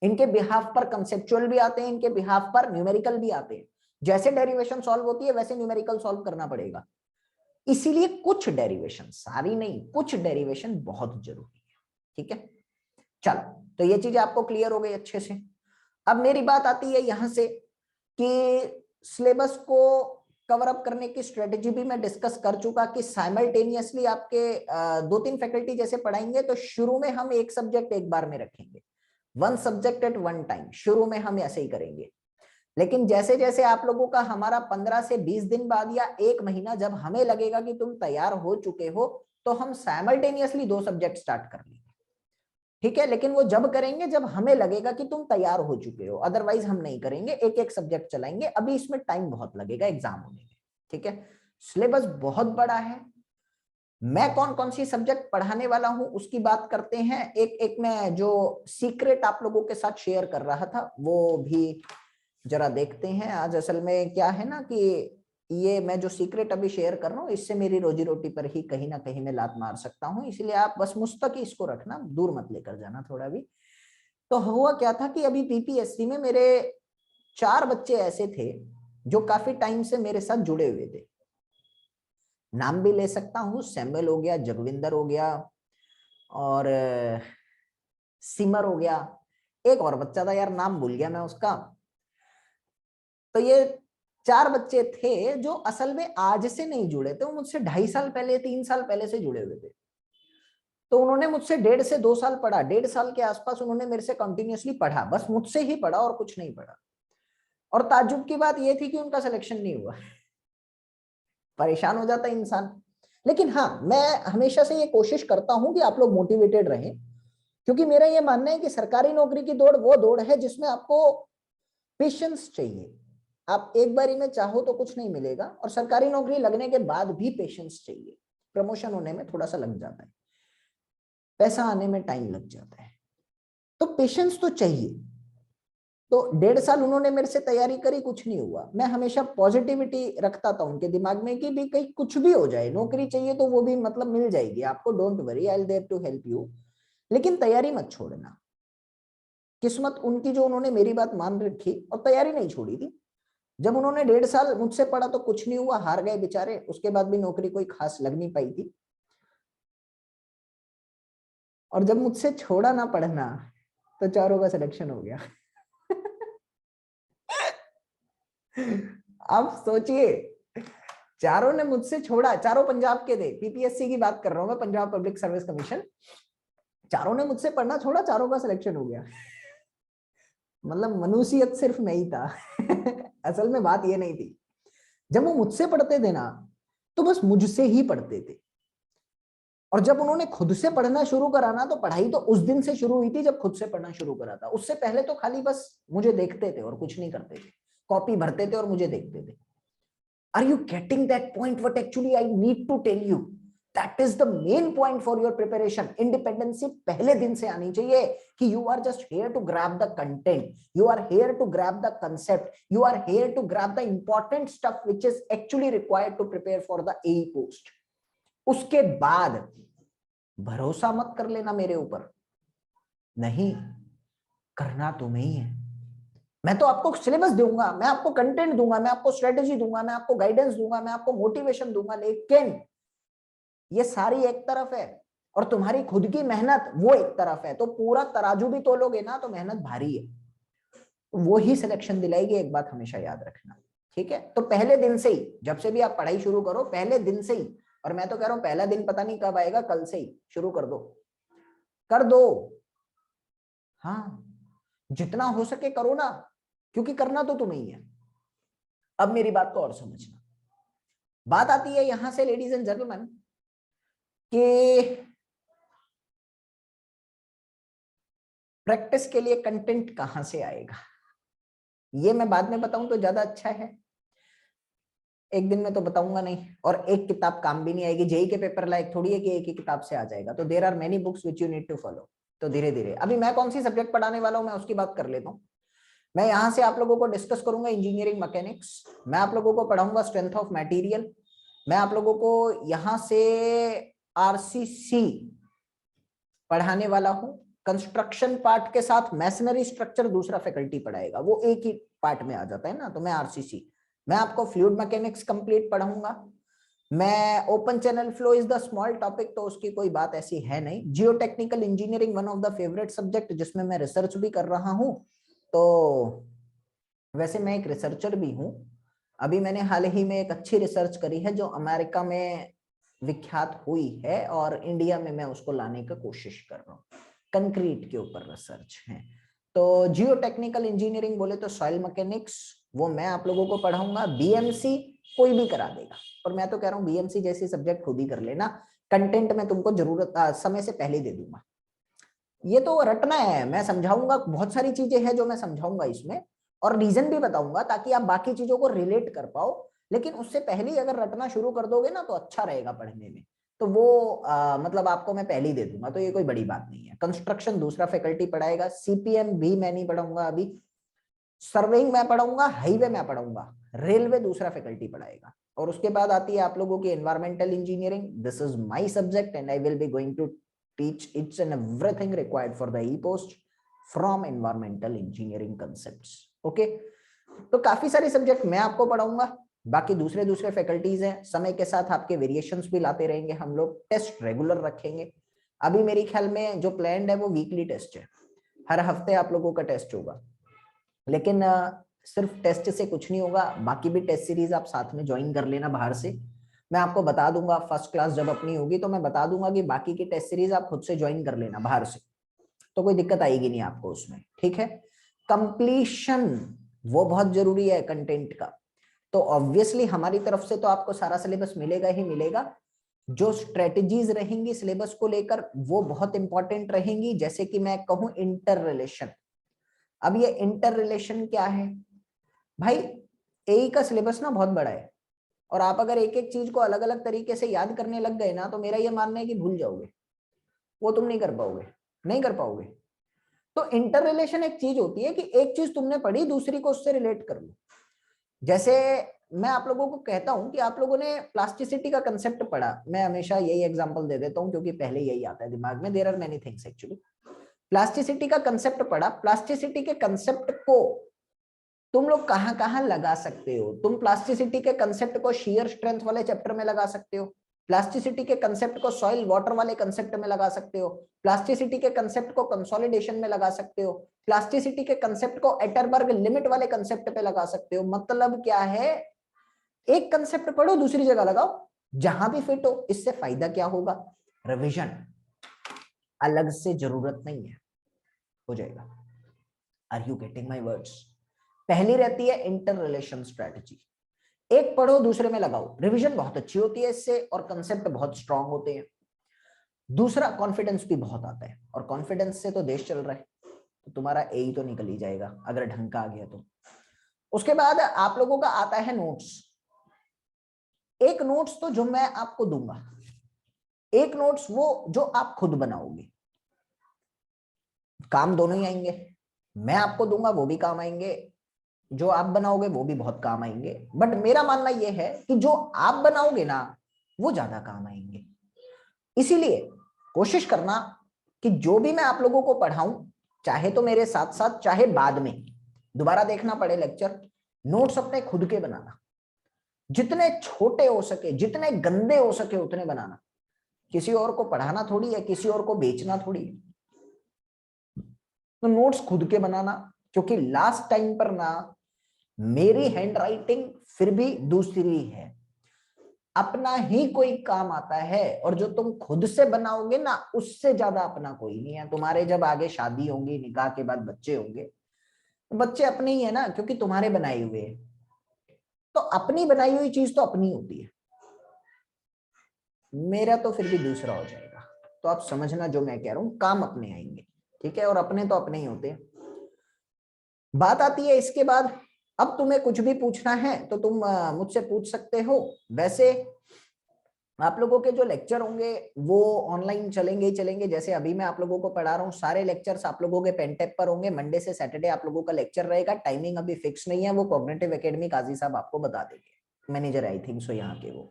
इनके बिहाफ पर कंसेप्चुअल भी आते हैं, इनके बिहाफ पर न्यूमेरिकल भी आते हैं। जैसे डेरिवेशन सॉल्व होती है वैसे न्यूमेरिकल सॉल्व करना पड़ेगा। इसीलिए कुछ डेरिवेशन, सारी नहीं, कुछ डेरिवेशन बहुत जरूरी है, ठीक है। चलो, तो ये चीज आपको क्लियर हो गई अच्छे से। अब मेरी बात आती है यहां से कि सिलेबस को कवर अप करने की स्ट्रेटेजी भी मैं डिस्कस कर चुका कि साइमल्टेनियसली आपके 2-3 फैकल्टी जैसे पढ़ाएंगे, तो शुरू में हम एक सब्जेक्ट एक बार में रखेंगे, 1 सब्जेक्ट एट 1 टाइम, शुरू में हम ऐसे ही करेंगे। लेकिन जैसे जैसे आप लोगों का हमारा 15 से 20 दिन बाद या 1 महीना, जब हमें लगेगा कि तुम तैयार हो चुके हो, तो हम साइमल्टेनियसली 2 सब्जेक्ट स्टार्ट कर लेंगे, ठीक है। लेकिन वो जब करेंगे जब हमें लगेगा कि तुम तैयार हो चुके हो, अदरवाइज हम नहीं करेंगे, एक एक सब्जेक्ट चलाएंगे। अभी इसमें टाइम बहुत लगेगा एग्जाम होने में, ठीक है। सिलेबस बहुत बड़ा है। मैं कौन कौन सी सब्जेक्ट पढ़ाने वाला हूं उसकी बात करते हैं। एक एक मैं जो सीक्रेट आप लोगों के साथ शेयर कर रहा था वो भी जरा देखते हैं। आज असल में क्या है ना कि ये मैं जो सीक्रेट अभी शेयर कर रहा हूँ, इससे मेरी रोजी रोटी पर ही कहीं ना कहीं मैं लात मार सकता हूँ, इसलिए आप बस मुझ तक ही इसको रखना, दूर मत लेकर जाना थोड़ा भी। तो हुआ क्या था कि अभी बीपीएससी में मेरे 4 बच्चे ऐसे थे जो काफी टाइम से मेरे साथ जुड़े हुए थे। नाम भी ले सकता हूँ, सैमुअल हो गया, जगविंदर हो गया, और सिमर हो गया। एक और बच्चा था यार, नाम भूल गया मैं उसका। तो ये 4 बच्चे थे जो असल में आज से नहीं जुड़े थे, वो मुझसे 2.5 साल पहले, 3 साल पहले से जुड़े हुए थे। तो उन्होंने मुझसे 1.5 से 2 साल पढ़ा, 1.5 साल के आसपास उन्होंने मेरे से कंटिन्यूअसली पढ़ा, बस मुझसे ही पढ़ा और कुछ नहीं पढ़ा। और ताज्जुब की बात ये थी कि उनका सिलेक्शन नहीं हुआ। परेशान हो जाता इंसान। लेकिन हाँ, मैं हमेशा से ये कोशिश करता हूं कि आप लोग मोटिवेटेड रहें, क्योंकि मेरा ये मानना है कि सरकारी नौकरी की दौड़ वो दौड़ है जिसमें आपको पेशेंस चाहिए। आप एक बारी में चाहो तो कुछ नहीं मिलेगा, और सरकारी नौकरी लगने के बाद भी पेशेंस चाहिए। प्रमोशन होने में थोड़ा सा लग जाता है, पैसा आने में टाइम लग जाता है, तो पेशेंस तो चाहिए। तो 1.5 साल उन्होंने मेरे से तैयारी करी, कुछ नहीं हुआ। मैं हमेशा पॉजिटिविटी रखता था उनके दिमाग में कि भी कहीं कुछ भी हो जाए, नौकरी चाहिए तो वो भी मतलब मिल जाएगी आपको, don't worry, I will there to help you, लेकिन तैयारी मत छोड़ना। किस्मत उनकी जो उन्होंने मेरी बात मान रखी और तैयारी नहीं छोड़ी थी। जब उन्होंने 1.5 साल मुझसे पढ़ा तो कुछ नहीं हुआ, हार गए बेचारे, उसके बाद भी नौकरी कोई खास लग नहीं पाई थी। और जब मुझसे छोड़ा ना पढ़ना तो चारों का सिलेक्शन हो गया। आप सोचिए, चारों ने मुझसे छोड़ा, चारों पंजाब के थे, पीपीएससी की बात कर रहा हूं मैं, पंजाब पब्लिक सर्विस कमीशन। चारों ने मुझसे पढ़ना छोड़ा, चारों का सिलेक्शन हो गया। मतलब मनुष्यत सिर्फ मैं ही था। असल में बात ये नहीं थी, जब वो मुझसे पढ़ते थे ना तो बस मुझसे ही पढ़ते थे, और जब उन्होंने खुद से पढ़ना शुरू करा ना तो पढ़ाई तो उस दिन से शुरू हुई थी जब खुद से पढ़ना शुरू करा था। उससे पहले तो खाली बस मुझे देखते थे और कुछ नहीं करते थे, कॉपी भरते थे और मुझे देखते थे। Are you getting that point? What actually I need to tell you? That is the main point for your preparation. Independency पहले दिन से आनी चाहिए कि you are just here to grab the content. You are here to grab the concept. You are here to grab the important stuff which is actually required to prepare for the AE post. उसके बाद भरोसा मत कर लेना मेरे ऊपर, नहीं, करना तुम्हें ही है। मैं तो आपको सिलेबस दूंगा, मैं आपको कंटेंट दूंगा, मैं आपको स्ट्रेटेजी दूंगा, मैं आपको गाइडेंस दूंगा, मैं आपको मोटिवेशन दूंगा, लेकिन ये सारी एक तरफ है और तुम्हारी खुद की मेहनत वो एक तरफ है। तो पूरा तराजू भी तोलोगे ना तो मेहनत भारी है, वो ही सिलेक्शन दिलाएगी, एक बात हमेशा याद रखना, ठीक है। तो पहले दिन से ही, जब से भी आप पढ़ाई शुरू करो, पहले दिन से ही, और मैं तो कह रहा हूं पहला दिन पता नहीं कब आएगा, कल से ही शुरू कर दो, कर दो। हाँ, जितना हो सके करो ना, क्योंकि करना तो तुम्हें ही है। अब मेरी बात को और समझना, बात आती है यहां से लेडीज एंड जेंटलमैन कि प्रैक्टिस के लिए कंटेंट कहां से आएगा। ये मैं बाद में बताऊं तो ज्यादा अच्छा है, एक दिन में तो बताऊंगा नहीं, और एक किताब काम भी नहीं आएगी। जेई के पेपर लायक थोड़ी है कि एक ही किताब से आ जाएगा, तो there are many books which you need to follow. तो धीरे धीरे, अभी मैं कौन सी सब्जेक्ट पढ़ाने वाला हूं मैं उसकी बात कर लेता हूँ। मैं यहाँ से आप लोगों को डिस्कस करूंगा इंजीनियरिंग मैकेनिक्स, मैं आप लोगों को पढ़ाऊंगा स्ट्रेंथ ऑफ मटेरियल, मैं आप लोगों को यहाँ से आरसीसी पढ़ाने वाला हूँ। कंस्ट्रक्शन पार्ट के साथ मैसनरी स्ट्रक्चर दूसरा फैकल्टी पढ़ाएगा, वो एक ही पार्ट में आ जाता है ना, तो मैं आरसीसी। मैं आपको फ्लूइड मैकेनिक्स कंप्लीट पढ़ाऊंगा। मैं open channel flow is the small topic, तो उसकी कोई बात ऐसी है नहीं। जियो technical engineering one of the favourite subject, जिसमें मैं रिसर्च भी कर रहा हूँ। तो वैसे मैं एक रिसर्चर भी हूँ। अभी मैंने हाल ही में एक अच्छी रिसर्च करी है जो अमेरिका में विख्यात हुई है, और इंडिया में मैं उसको लाने की कोशिश कर रहा हूँ। कंक्रीट के ऊपर रिसर्च है। तो जियो टेक्निकल इंजीनियरिंग बोले तो सॉइल मैकेनिक्स, वो मैं आप लोगों को पढ़ाऊंगा। बीएमसी कोई भी करा देगा, और मैं तो कह रहा हूँ बीएमसी जैसी सब्जेक्ट खुद ही कर लेना। कंटेंट में तुमको जरूरत समय से पहले दे दूंगा, ये तो रटना है, मैं समझाऊंगा, बहुत सारी चीजें हैं जो मैं समझाऊंगा इसमें, और रीजन भी बताऊंगा ताकि आप बाकी चीजों को रिलेट कर पाओ। लेकिन उससे पहले अगर रटना शुरू कर दोगे ना तो अच्छा रहेगा पढ़ने में, तो वो मतलब आपको मैं पहले ही दे दूंगा, तो ये कोई बड़ी बात नहीं है। कंस्ट्रक्शन दूसरा फैकल्टी पढ़ाएगा, सीपीएम भी मैं नहीं पढ़ाऊंगा अभी, सर्वेइंग मैं पढ़ाऊंगा, हाईवे मैं पढ़ाऊंगा, रेलवे दूसरा फैकल्टी पढ़ाएगा। और उसके बाद आती है आप लोगों की environmental engineering, this is my subject and I will be going to teach each and everything required for the e-post from environmental engineering concepts. Okay, तो काफी सारे सब्जेक्ट मैं आपको पढ़ाऊंगा, बाकी दूसरे दूसरे फैकल्टीज हैं। समय के साथ आपके वेरिएशंस भी लाते रहेंगे हम लोग, टेस्ट रेगुलर रखेंगे। अभी मेरे ख्याल में जो प्लान्ड है वो वीकली टेस्ट है, हर हफ्ते आप लोगों का टेस्ट होगा। लेकिन सिर्फ टेस्ट से कुछ नहीं होगा, बाकी भी टेस्ट सीरीज आप साथ में ज्वाइन कर लेना बाहर से। मैं आपको बता दूंगा फर्स्ट क्लास जब अपनी होगी तो मैं बता दूंगा कि बाकी की टेस्ट सीरीज आप खुद से ज्वाइन कर लेना बाहर से, तो कोई दिक्कत आएगी नहीं आपको उसमें, ठीक है। कंप्लीशन वो बहुत जरूरी है कंटेंट का, तो ऑब्वियसली हमारी तरफ से तो आपको सारा सिलेबस मिलेगा ही मिलेगा। जो स्ट्रेटेजीज रहेंगी सिलेबस को लेकर वो बहुत इंपॉर्टेंट रहेंगी, जैसे कि मैं कहूं इंटर रिलेशन। अब ये इंटर रिलेशन क्या है भाई, एई का सिलेबस ना बहुत बड़ा है, और आप अगर एक एक चीज को अलग अलग तरीके से याद करने लग गए ना तो मेरा ये मानना है कि भूल जाओगे, वो तुम नहीं कर पाओगे, नहीं कर पाओगे। तो इंटर रिलेशन एक चीज होती है कि एक चीज तुमने पढ़ी, दूसरी को उससे रिलेट कर लो। जैसे मैं आप लोगों को कहता हूं कि आप लोगों ने प्लास्टिसिटी का कंसेप्ट पढ़ा, मैं हमेशा यही एग्जांपल दे देता हूं क्योंकि पहले यही आता है दिमाग में, there are many things actually. Plasticity का कंसेप्ट पढ़ा, प्लास्टिसिटी के कंसेप्ट को तुम लोग कहां कहां लगा सकते हो? तुम प्लास्टिसिटी के कंसेप्ट को शियर स्ट्रेंथ वाले चैप्टर में लगा सकते हो, प्लास्टिसिटी के कंसेप्ट को सॉइल वाटर वाले कंसेप्ट में लगा सकते हो, प्लास्टिसिटी के कंसेप्ट को कंसोलिडेशन में लगा सकते हो, प्लास्टिसिटी के कंसेप्ट को एटरबर्ग लिमिट वाले कंसेप्ट पे लगा सकते हो। मतलब क्या है, एक कंसेप्ट पढ़ो दूसरी जगह लगाओ, जहां भी फिट हो। इससे फायदा क्या होगा? रिवीजन अलग से जरूरत नहीं है, हो जाएगा। Are you getting my words? पहली रहती है इंटर रिलेशन स्ट्रेटजी, एक पढ़ो दूसरे में लगाओ, रिवीजन बहुत अच्छी होती है इससे और कंसेप्ट बहुत स्ट्रांग होते हैं। दूसरा, कॉन्फिडेंस भी बहुत आता है, और कॉन्फिडेंस से तो देश चल रहा है, तो तुम्हारा ए ही तो निकल ही जाएगा अगर ढंग का आ गया तो। उसके बाद आप लोगों का आता है नोट्स। एक नोट्स तो जो मैं आपको दूंगा, एक नोट्स वो जो आप खुद बनाओगे। काम दोनों ही आएंगे, मैं आपको दूंगा वो भी काम आएंगे, जो आप बनाओगे वो भी बहुत काम आएंगे। बट मेरा मानना यह है कि जो आप बनाओगे ना वो ज्यादा काम आएंगे। इसीलिए कोशिश करना कि जो भी मैं आप लोगों को पढ़ाऊं, चाहे तो मेरे साथ साथ चाहे बाद में दोबारा देखना पड़े लेक्चर, नोट्स अपने खुद के बनाना, जितने छोटे हो सके, जितने गंदे हो सके उतने बनाना। किसी और को पढ़ाना थोड़ी है, किसी और को बेचना थोड़ी है। तो नोट्स खुद के बनाना, क्योंकि लास्ट टाइम पर ना मेरी हैंड राइटिंग फिर भी दूसरी है, अपना ही कोई काम आता है, और जो तुम खुद से बनाओगे ना उससे ज्यादा अपना कोई नहीं है। तुम्हारे जब आगे शादी होगी, निकाह के बाद बच्चे होंगे, तो बच्चे अपने ही है ना, क्योंकि तुम्हारे बनाए हुए हैं। तो अपनी बनाई हुई चीज तो अपनी होती है, मेरा तो फिर भी दूसरा हो जाएगा। तो आप समझना जो मैं कह रहा हूं, काम अपने आएंगे, ठीक है, और अपने तो अपने ही होते हैं। बात आती है इसके बाद, अब तुम्हें कुछ भी पूछना है तो तुम मुझसे पूछ सकते हो। वैसे आप लोगों के जो लेक्चर होंगे वो ऑनलाइन चलेंगे ही चलेंगे। जैसे अभी मैं आप लोगों को पढ़ा रहा हूँ, सारे लेक्चर्स आप लोगों के पेंटेप पर होंगे। मंडे से सैटरडे आप लोगों का लेक्चर रहेगा, टाइमिंग अभी फिक्स नहीं है, वो कॉग्निटिव एकेडमी काजी साहब आपको बता देंगे, मैनेजर आई थिंक सो यहाँ के वो।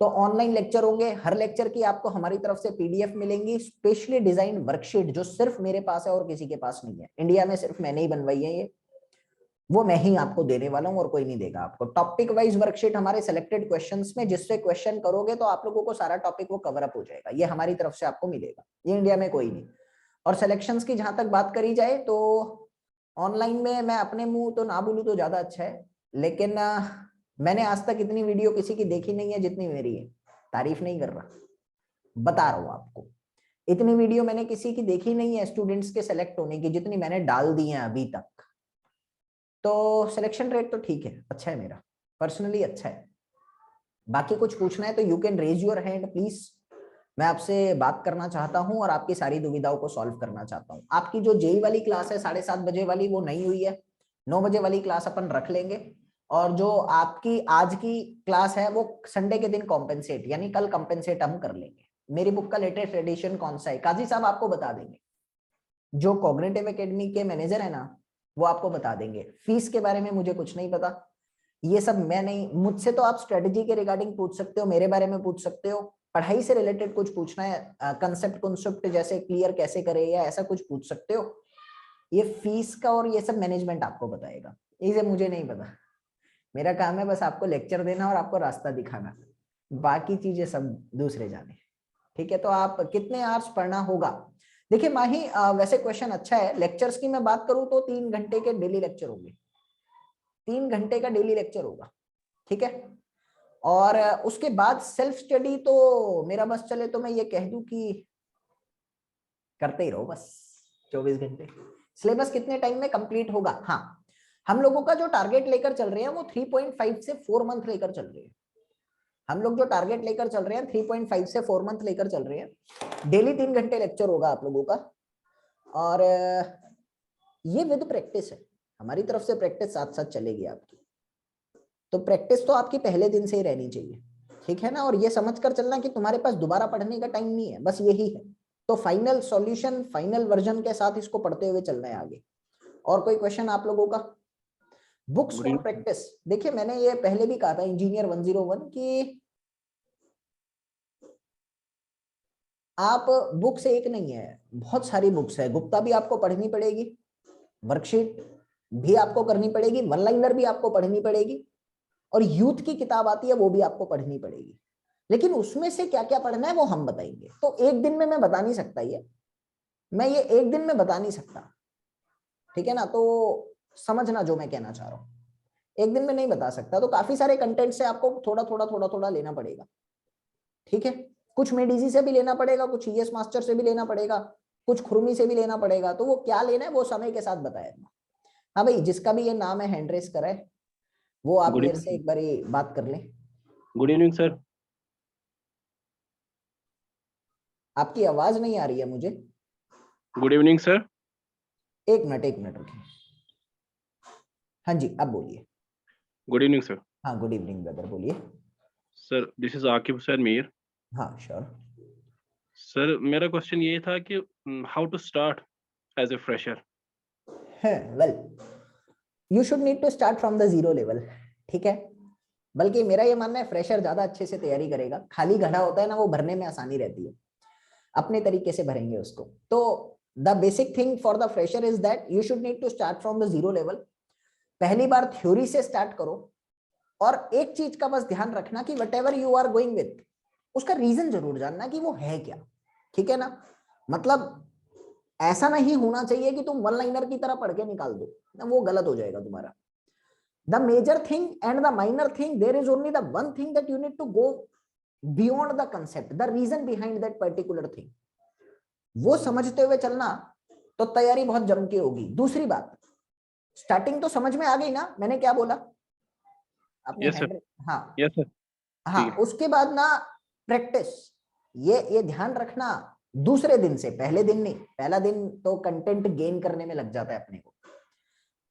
तो ऑनलाइन लेक्चर होंगे, हर लेक्चर की आपको हमारी तरफ से पीडीएफ मिलेंगी, स्पेशली डिजाइन वर्कशीट, जो सिर्फ मेरे पास है और किसी के पास नहीं है, इंडिया में सिर्फ मैंने ही बनवाई है ये, वो मैं ही आपको देने वाला हूं और कोई नहीं देगा आपको। टॉपिक वाइज वर्कशीट हमारे सिलेक्टेड क्वेश्चंस में, जिससे क्वेश्चन करोगे तो आप लोगों को सारा टॉपिक वो कवर अप हो जाएगा, ये हमारी तरफ से आपको मिलेगा, ये इंडिया में कोई नहीं। और सिलेक्शंस की जहां तक बात करी जाए तो ऑनलाइन में मैं अपने मुंह तो ना बोलूं तो ज्यादा अच्छा है, लेकिन मैंने आज तक इतनी वीडियो किसी की देखी नहीं है जितनी मेरी है। तारीफ नहीं कर रहा, बता रहा हूं आपको, इतनी वीडियो मैंने किसी की देखी नहीं है स्टूडेंट्स के सेलेक्ट होने की जितनी मैंने डाल दी है अभी तक। तो सिलेक्शन रेट तो ठीक है, अच्छा है, मेरा पर्सनली अच्छा है। बाकी कुछ पूछना है तो you can raise your hand please, मैं आपसे बात करना चाहता हूं और आपकी सारी दुविधाओं को सॉल्व करना चाहता हूं। आपकी जो जेई वाली क्लास है 7:30 बजे वाली, वो नहीं हुई है, 9 बजे वाली क्लास अपन रख लेंगे। और जो आपकी आज की क्लास है वो संडे के दिन कॉम्पेंसेट, यानी कल कॉम्पेंसेट हम कर लेंगे। मेरी बुक का लेटेस्ट एडिशन कौन सा है काजी साहब आपको बता देंगे, जो कॉग्निटिव एकेडमी के मैनेजर है ना वो आपको बता देंगे। फीस के बारे में मुझे कुछ नहीं पता, ये सब मैं नहीं, मुझसे तो आप स्ट्रेटजी के रिगार्डिंग पूछ सकते हो, मेरे बारे में पूछ सकते हो, पढ़ाई से रिलेटेड कुछ पूछना है, कंसेप्ट जैसे क्लियर कैसे करे या ऐसा कुछ पूछ सकते हो। ये फीस का और ये सब मैनेजमेंट आपको बताएगा, ये मुझे नहीं पता। मेरा काम है बस आपको लेक्चर देना और आपको रास्ता दिखाना, बाकी चीजें सब दूसरे जाने। ठीक है, तो आप कितने आवर्स पढ़ना होगा? देखिए माही, वैसे क्वेश्चन अच्छा है। लेक्चर्स की मैं बात करूं तो 3 घंटे के डेली लेक्चर होंगे, 3 घंटे का डेली लेक्चर होगा, ठीक है। और उसके बाद सेल्फ स्टडी तो मेरा बस चले तो मैं ये कह दूं कि करते ही रहो बस 24 घंटे। सिलेबस कितने टाइम में कंप्लीट होगा? हाँ, हम लोगों का जो टारगेट लेकर चल रहे हैं वो 3.5 से 4 मंथ लेकर चल रहे हैं। हम लोग जो टारगेट लेकर चल रहे हैं 3.5 से 4 मंथ लेकर चल रहे हैं। डेली 3 घंटे लेक्चर होगा आप लोगों का, और ये विद प्रैक्टिस है, हमारी तरफ से प्रैक्टिस साथ साथ चलेगी आपकी। तो प्रैक्टिस तो आपकी पहले दिन से ही रहनी चाहिए, ठीक है ना। और ये समझ कर चलना कि तुम्हारे पास दोबारा पढ़ने का टाइम नहीं है, बस यही है। तो फाइनल सॉल्यूशन, फाइनल वर्जन के साथ इसको पढ़ते हुए चलना है आगे। और कोई क्वेश्चन आप लोगों का? बुक्स फॉर प्रैक्टिस, देखिए मैंने ये पहले भी कहा था इंजीनियर 101 की आप बुक्स एक नहीं है, बहुत सारी बुक्स है। गुप्ता भी आपको पढ़नी पड़ेगी, वर्कशीट भी आपको करनी पड़ेगी, वन लाइनर भी आपको पढ़नी पड़ेगी, और यूथ की किताब आती है वो भी आपको पढ़नी पड़ेगी। लेकिन उसमें से क्या क्या पढ़ना है वो हम बताएंगे। तो एक दिन में मैं बता नहीं सकता, मैं ये एक दिन में बता नहीं सकता, ठीक है ना? तो समझना जो मैं कहना चाह रहा हूँ, एक दिन में नहीं बता सकता। तो काफी सारे कंटेंट से आपको थोड़ा थोड़ा थोड़ा थोड़ा लेना पड़ेगा, ठीक है? कुछ मेडिजी से भी लेना पड़ेगा, कुछ ईएस मास्टर से भी लेना पड़ेगा, कुछ खुरमी से भी लेना पड़ेगा। तो वो क्या लेना है वो समय के साथ बताया। हाँ भाई, जिसका भी ये नाम है हैंड रेस करा है वो आप मेरे से एक बार बात कर लें। Good evening sir. आपकी आवाज नहीं आ रही है मुझे। Good evening sir. एक मिनट रुकिए। हाँ जी, आप बोलिए। Good evening sir. हाँ, गुड इवनिंग ब्रदर, बोलिए। Sir this is Aqib sir Mir. हाँ श्योर। सर मेरा क्वेश्चन ये था कि how to start as a fresher. Well, you should need to start from the zero level, ठीक है? बल्कि मेरा ये मानना है फ्रेशर ज्यादा अच्छे से तैयारी करेगा। खाली घड़ा होता है ना, वो भरने में आसानी रहती है, अपने तरीके से भरेंगे उसको। तो the basic thing for the fresher is that you should need to start from the zero level. पहली बार थ्योरी से स्टार्ट करो, और एक चीज का बस ध्यान रखना कि whatever you are going with, उसका रीजन जरूर जानना कि वो है क्या, ठीक है ना? मतलब ऐसा नहीं होना चाहिए कि तुम वन लाइनर की तरह पढ़ के निकाल दो, वो गलत हो जाएगा तुम्हारा। The major thing and the minor thing, there is only the one thing that you need to go beyond the concept, the reason behind that particular thing, वो समझते हुए चलना तो तैयारी बहुत जम के होगी। दूसरी बात, स्टार्टिंग तो समझ में आ गई ना मैंने क्या बोला? आपने यस सर। हाँ यस सर। हाँ, उसके बाद ना प्रैक्टिस, ये ध्यान रखना दूसरे दिन से, पहले दिन नहीं। पहला दिन तो कंटेंट गेन करने में लग जाता है अपने को,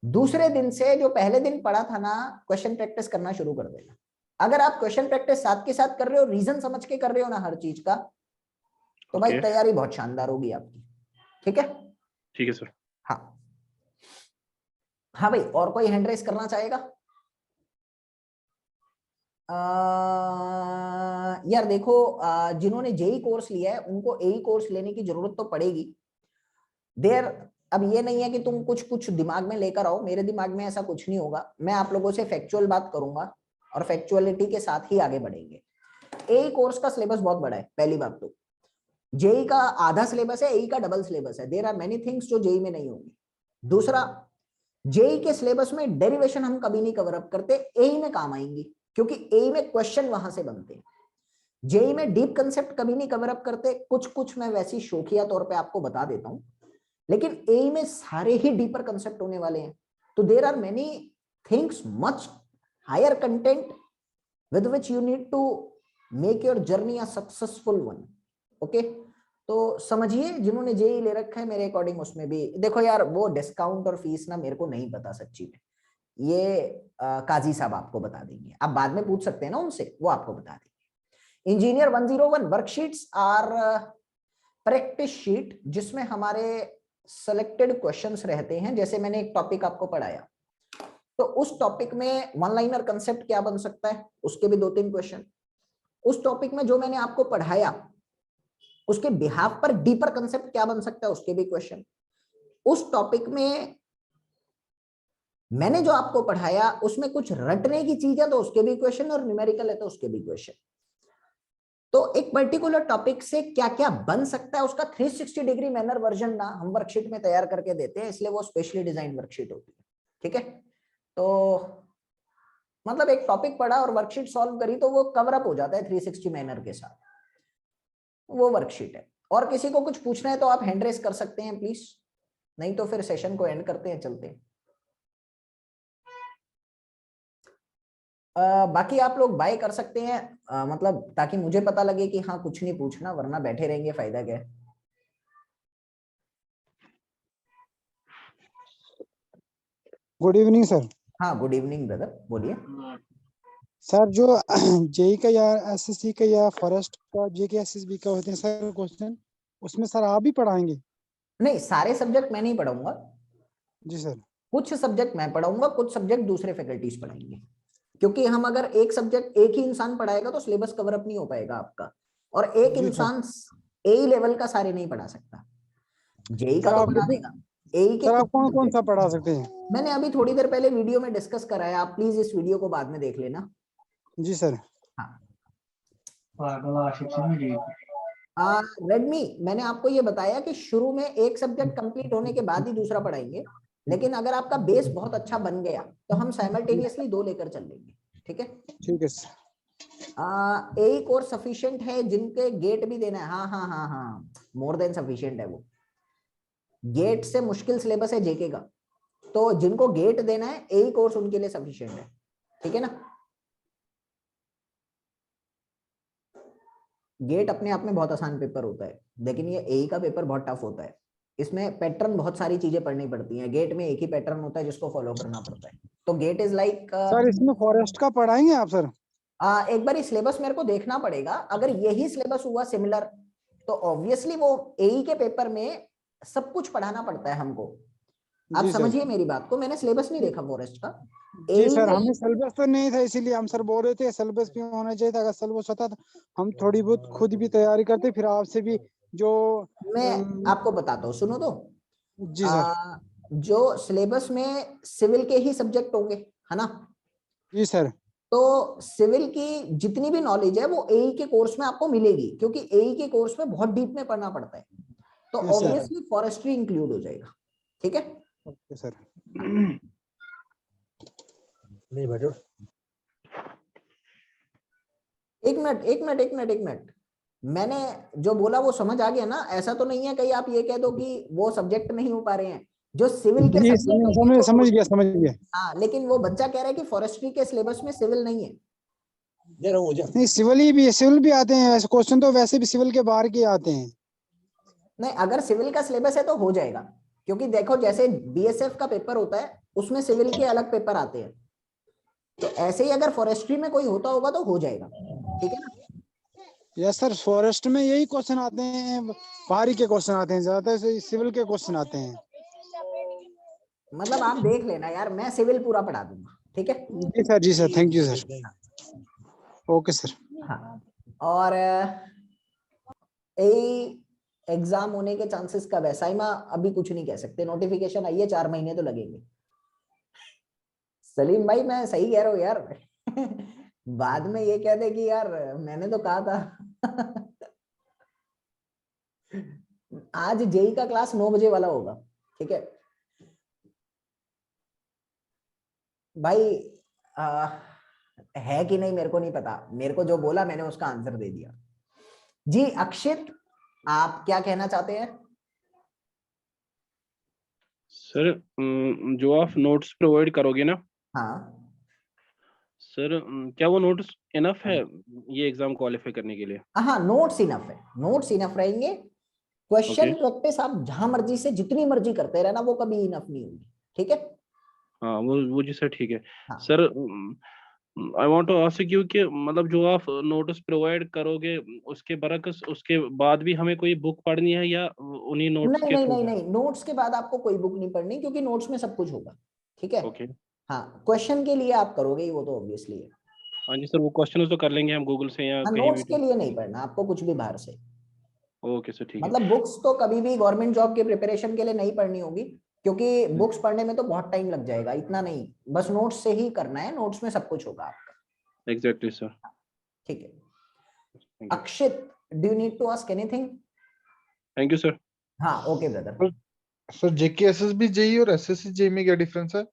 दूसरे दिन से जो पहले दिन पढ़ा था ना, क्वेश्चन प्रैक्टिस करना शुरू कर देना। अगर आप क्वेश्चन प्रैक्टिस साथ के साथ कर रहे हो, रीजन समझ के कर रहे हो ना हर चीज का, तो भाई तैयारी बहुत शानदार होगी आपकी, ठीक है? ठीक है सर। हाँ हाँ भाई, और कोई हैंड रेस करना चाहेगा? यार देखो, जिन्होंने जेई कोर्स लिया है उनको एई कोर्स लेने की जरूरत तो पड़ेगी। देर अब ये नहीं है कि तुम कुछ कुछ दिमाग में लेकर आओ, मेरे दिमाग में ऐसा कुछ नहीं होगा। मैं आप लोगों से फैक्चुअल बात करूंगा और फैक्चुअलिटी के साथ ही आगे बढ़ेंगे। एई कोर्स का सिलेबस बहुत बड़ा है, पहली बात तो। जेई का आधा सिलेबस है, एई का डबल सिलेबस है। देयर आर मेनी थिंग्स जो जेई में नहीं होंगी। दूसरा, जेई के सिलेबस में डेरिवेशन हम कभी नहीं कवर अप करते, एई में काम आएंगी, क्योंकि एई में क्वेश्चन वहां से बनते हैं। जेई में डीप कंसेप्ट कभी नहीं कवर अप करते, कुछ कुछ मैं वैसी शौकिया तौर पे आपको बता देता हूं, लेकिन एई में सारे ही डीपर कंसेप्ट होने वाले हैं। तो there are many things, much higher content with which you need to make your journey a successful one. Okay, तो समझिए जिन्होंने जेई ले रखा है, मेरे अकॉर्डिंग उसमें भी देखो यार, वो डिस्काउंट और फीस ना मेरे को नहीं पता सच्ची में, ये काजी साहब आपको बता देंगे। आप बाद में पूछ सकते हैं ना उनसे, वो आपको बता देंगे। Engineer 101 worksheets or practice sheet, जिसमें हमारे सेलेक्टेड क्वेश्चंस रहते हैं। जैसे मैंने एक टॉपिक आपको पढ़ाया, तो उस टॉपिक में वन लाइनर कंसेप्ट क्या बन सकता है, उसके भी 2-3 क्वेश्चन। उस टॉपिक में जो मैंने आपको पढ़ाया उसके बिहाफ पर डीपर कंसेप्ट क्या बन सकता है, उसके भी क्वेश्चन। उस टॉपिक में मैंने जो आपको पढ़ाया उसमें कुछ रटने की चीज है तो उसके भी क्वेश्चन, और न्यूमेरिकल है तो उसके भी क्वेश्चन। तो एक पर्टिकुलर टॉपिक से क्या क्या बन सकता है उसका 360 डिग्री मैनर वर्जन ना हम वर्कशीट में तैयार करके देते हैं, इसलिए वो स्पेशली डिजाइन वर्कशीट होती है, ठीक है? तो मतलब एक टॉपिक पढ़ा और वर्कशीट सॉल्व करी तो वो कवर अप हो जाता है 360 मैनर के साथ, वो वर्कशीट है। और किसी को कुछ पूछना है तो आप हैंड रेस कर सकते हैं प्लीज, नहीं तो फिर सेशन को एंड करते हैं, चलते हैं। बाकी आप लोग बाय कर सकते हैं, मतलब ताकि मुझे पता लगे कि हाँ कुछ नहीं पूछना, वरना बैठे रहेंगे फायदा क्या है। Good evening sir. हाँ गुड इवनिंग ब्रदर, बोलिए। सर जो जेई का या एसएससी का या फॉरेस्ट का, जेके एसएसबी का होते हैं सर क्वेश्चन, उसमें सर आप भी पढ़ाएंगे? नहीं, सारे सब्जेक्ट मैं नहीं पढ़ाऊंगा, जी सर। कुछ सब्जेक्ट मैं पढ़ाऊंगा, कुछ सब्जेक्ट दूसरे फैकल्टीज पढ़ाएंगे, क्योंकि हम अगर एक सब्जेक्ट एक ही इंसान पढ़ाएगा तो सिलेबस कवर अप नहीं हो पाएगा आपका, और एक जी सर। इंसान ए लेवल का सारे नहीं पढ़ा सकता। जेई का सर तो आप पढ़ा देगा, एई के सर कुछ आप कौन कौन सब्जेक्ट सा पढ़ा सकते हैं? मैंने अभी थोड़ी देर पहले वीडियो में डिस्कस करा है, आप प्लीज इस वीडियो को बाद में देख लेना। जी सर। हाँ, रेडमी मैंने आपको ये बताया कि शुरू में एक सब्जेक्ट कंप्लीट होने के बाद ही दूसरा पढ़ाएंगे, लेकिन अगर आपका बेस बहुत अच्छा बन गया तो हम साइमल्टेनियसली दो लेकर चल लेंगे, ठीक है। ठीक है सर। एक और सफिशिएंट है जिनके गेट भी देना है, हाँ हाँ हाँ हाँ, मोर देन सफिशिएंट है वो, गेट से मुश्किल सिलेबस है जेके का, तो जिनको गेट देना है एक कोर्स उनके लिए सफिशिएंट है, ठीक है ना। गेट अपने आप में बहुत आसान पेपर होता है, लेकिन ये एई का पेपर बहुत टफ होता है, इसमें पैटर्न बहुत सारी चीजें पढ़नी पड़ती हैं, गेट में एक ही पैटर्न होता है जिसको फॉलो करना पड़ता है, तो गेट इज लाइक सर इसमें फॉरेस्ट का पढ़ाएंगे आप सर? एक बार सिलेबस मेरे को देखना पड़ेगा, अगर यही सिलेबस हुआ सिमिलर तो ऑब्वियसली वो एई के पेपर में सब कुछ पढ़ाना पड़ता है हमको, आप जी सर। समझिए मेरी बात को, मैंने सिलेबस नहीं देखा फॉरेस्ट का। जी एई सर, में हमें सिलेबस तो नहीं था, इसीलिए हम सर बोल रहे थे सिलेबस भी होना चाहिए था। अगर सिलेबस होता तो हम थोड़ी बहुत खुद भी तैयारी करते, फिर आपसे भी जो मैं आपको बताता हूँ, सुनो तो। जी सर। जो सिलेबस में सिविल के ही सब्जेक्ट होंगे, है ना, जी सर। तो सिविल की जितनी भी नॉलेज है वो एई के कोर्स में आपको मिलेगी, क्योंकि एई के कोर्स में बहुत डीप में पढ़ना पड़ता है, तो yes sir. Obviously forestry include हो जाएगा, ठीक है। Okay sir. नहीं बैठो। एक मिनट, मैंने जो बोला वो समझ आ गया ना, ऐसा तो नहीं है कहीं आप ये कह दो कि वो सब्जेक्ट नहीं हो पा रहे हैं, जो सिविल के जी सब्जेक्ट समझ गया। हाँ, लेकिन वो बच्चा कह रहा है कि फॉरेस्ट्री के सिलेबस में सिविल नहीं है। दे रहा हूँ मुझे। नहीं, सिविल भी आते हैं वैसे, क्वेश्चन तो वैसे भी सिविल के बाहर के आते हैं। नहीं, अगर सिविल का सिलेबस है तो हो जाएगा, क्योंकि देखो जैसे बीएसएफ का पेपर होता है उसमें सिविल के अलग पेपर आते हैं, तो ऐसे ही अगर फॉरेस्ट्री में कोई होता होगा तो हो जाएगा, ठीक है ना। यस सर, फॉरेस्ट में यही क्वेश्चन आते हैं, बाहरी के क्वेश्चन आते हैं, ज्यादातर सिविल के क्वेश्चन आते हैं। मतलब आप देख लेना यार, मैं सिविल पूरा पढ़ा दूंगा, ठीक है। जी sir, thank you sir. Okay sir. हाँ, और एग्जाम होने के चांसेस कब है साइमा, अभी कुछ नहीं कह सकते, नोटिफिकेशन आई है, 4 महीने तो लगेंगे। सलीम भाई मैं सही कह रहा हूँ यार बाद में ये कह दे कि यार मैंने तो कहा था आज जेई का क्लास 9 बजे वाला होगा, ठीक है भाई। है कि नहीं मेरे को नहीं पता, मेरे को जो बोला मैंने उसका आंसर दे दिया। जी अक्षित, आप क्या कहना चाहते हैं? सर जो आप नोट्स प्रोवाइड करोगे ना, हाँ सर क्या वो नोट्स इनफ है ये एग्जाम क्वालिफाई करने के लिए? हाँ, नोट्स इनफ है, नोट्स इनफ रहेंगे। क्वेश्चन प्रैक्टिस आप जहां मर्जी से जितनी मर्जी करते रहना, वो कभी इनफ नहीं होगी, ठीक है। हाँ वो जी सर ठीक है। हाँ sir I want to ask you कि मतलब जो आप नोट्स प्रोवाइड करोगे उसके बरकस उसके बाद भी हमें कोई बुक पढ़नी है या उन्हीं नोट्स नहीं के नहीं थ्रू? नहीं नहीं, नोट्स के बाद आपको कोई बुक नहीं पढ़नी, क्योंकि नोट्स में सब कुछ होगा, ठीक है। ओके। हाँ, क्वेश्चन के लिए आप करोगे ही, वो तो ऑब्वियसली है। हाँ जी सर, वो क्वेश्चन तो कर लेंगे हम गूगल से या हाँ, कहीं नोट्स भी के तो। लिए नहीं पढ़ना आपको कुछ भी बाहर से, ओके सर ठीक है। मतलब बुक्स तो कभी भी गवर्नमेंट जॉब के प्रिपरेशन के लिए नहीं पढ़नी होगी, क्योंकि बुक्स पढ़ने में तो बहुत टाइम लग जाएगा, इतना नहीं, बस नोट्स से ही करना है, नोट्स में सब कुछ होगा आपका, एग्जैक्टली सर। ठीक है। Thank you. Akshit, do you need to ask anything? Thank you sir. हाँ okay brother. Sir JK SSB JE और एसएससी जेई में क्या डिफरेंस है?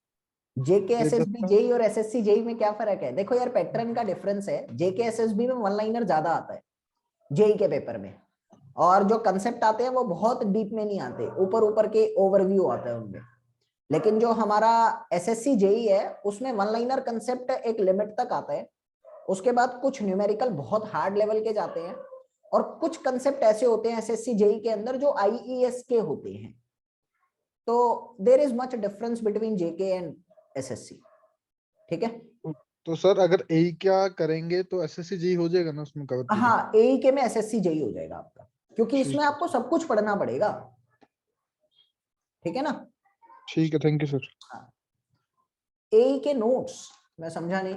जेके ये एसएसबी दस जेई और एसएससी जेई में क्या फर्क है? देखो यार, पैटर्न का डिफरेंस है, जेके एसएसबी में वन लाइनर ज्यादा आता है जेई के पेपर में, और जो कंसेप्ट आते हैं वो बहुत डीप में नहीं आते, ऊपर ऊपर के ओवरव्यू आता है उनमें। लेकिन जो हमारा एसएससी जेई है उसमें वन लाइनर कंसेप्ट एक लिमिट तक आता है, उसके बाद कुछ न्यूमेरिकल बहुत हार्ड लेवल के जाते हैं, और कुछ कंसेप्ट ऐसे होते हैं एसएससी जेई के अंदर जो आईईएस के होते हैं, तो there is much difference between JK and SSC, ठीक है। तो सर अगर एई क्या करेंगे तो एसएससी जेई हो जाएगा ना उसमें कवर पूरा? हाँ, एई के में एसएससी जेई हो जाएगा आपका, क्योंकि ठीक इसमें है। आपको सब कुछ पढ़ना पड़ेगा, ठीक है ना। ठीक है, थैंक यू सर। ए के नोट्स मैं समझा नहीं,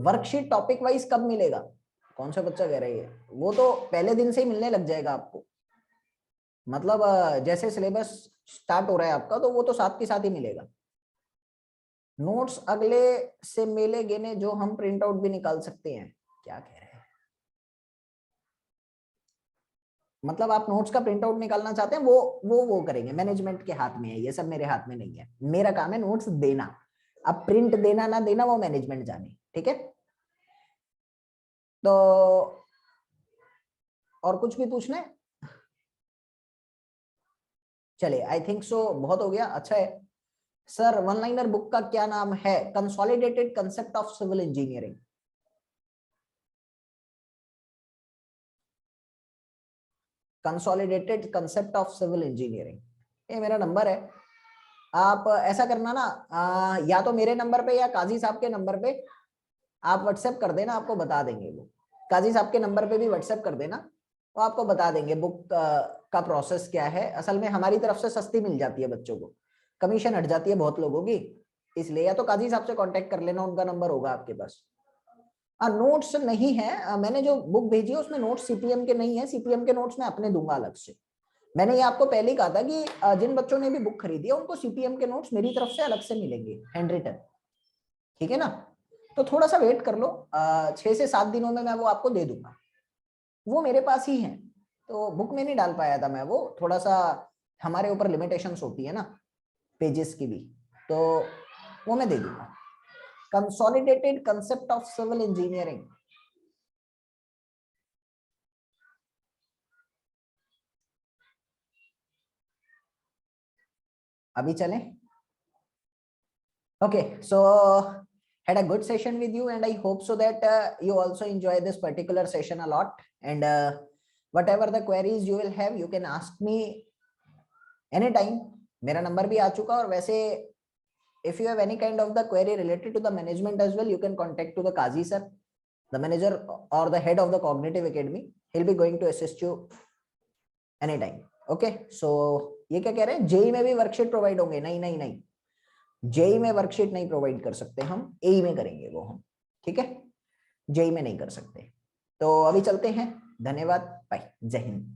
वर्कशीट टॉपिक वाइज कब मिलेगा, कौन सा बच्चा कह रही है, वो तो पहले दिन से ही मिलने लग जाएगा आपको, मतलब जैसे सिलेबस स्टार्ट हो रहा है आपका तो वो तो साथ के साथ ही मिलेगा। नोट्स अगले से मेले गिने जो हम प्रिंट आउट भी निकाल सकते हैं, क्या कह रहे हैं, मतलब आप नोट्स का प्रिंट आउट निकालना चाहते हैं, वो करेंगे, मैनेजमेंट के हाथ में है ये सब, मेरे हाथ में नहीं है, मेरा काम है नोट्स देना, अब प्रिंट देना ना देना वो मैनेजमेंट जाने, ठीक है। तो और कुछ भी पूछना है, चलिए आई थिंक सो बहुत हो गया, अच्छा है। सर वन लाइनर बुक का क्या नाम है, consolidated concept of civil engineering, consolidated concept of civil engineering, ये मेरा नंबर है, आप ऐसा करना ना, या तो मेरे नंबर पे या काजी साहब के नंबर पे आप व्हाट्सएप कर देना, आपको बता देंगे वो, काजी साहब के नंबर पे भी व्हाट्सएप कर देना, वो आपको बता देंगे बुक का प्रोसेस क्या है। असल में हमारी तरफ से सस्ती मिल जाती है बच्चों को, कमीशन हट जाती है बहुत लोगों की, इसलिए या तो काजी साहब से कांटेक्ट कर लेना, उनका नंबर होगा आपके पास। नोट्स नहीं है, मैंने जो बुक भेजी है उसमें नोट्स सीपीएम के नहीं है, सीपीएम के नोट्स मैं अपने दूंगा अलग से। मैंने ये आपको पहले ही कहा था कि जिन बच्चों ने भी बुक खरीदी है उनको सीपीएम के नोट्स मेरी तरफ से अलग से मिलेंगे, हैंड रिटन, ठीक है ना। तो थोड़ा सा वेट कर लो, 6 से 7 दिनों में मैं वो आपको दे दूंगा, वो मेरे पास ही है, तो बुक में नहीं डाल पाया था मैं, वो थोड़ा सा हमारे ऊपर लिमिटेशंस होती है ना पेजेस की भी, तो वो मैं दे दूंगा। Consolidated concept of civil engineering, अभी चलें। Okay, so had a good session with you and I hope so that you also enjoy this particular session a lot, and whatever the queries you will have you can ask me anytime, मेरा number भी आ चुका, और वैसे if you have any kind of the query related to the management as well you can contact to the Kazi sir, the manager or the head of the cognitive academy, he'll be going to assist you anytime. Okay, so ये क्या कह रहे हैं, JEE में भी worksheet provide होंगे, नहीं नहीं नहीं, जेई में वर्कशीट नहीं प्रोवाइड कर सकते हम, एई में करेंगे वो हम, ठीक है, जेई में नहीं कर सकते। तो अभी चलते हैं, धन्यवाद, बाय, जय हिंद।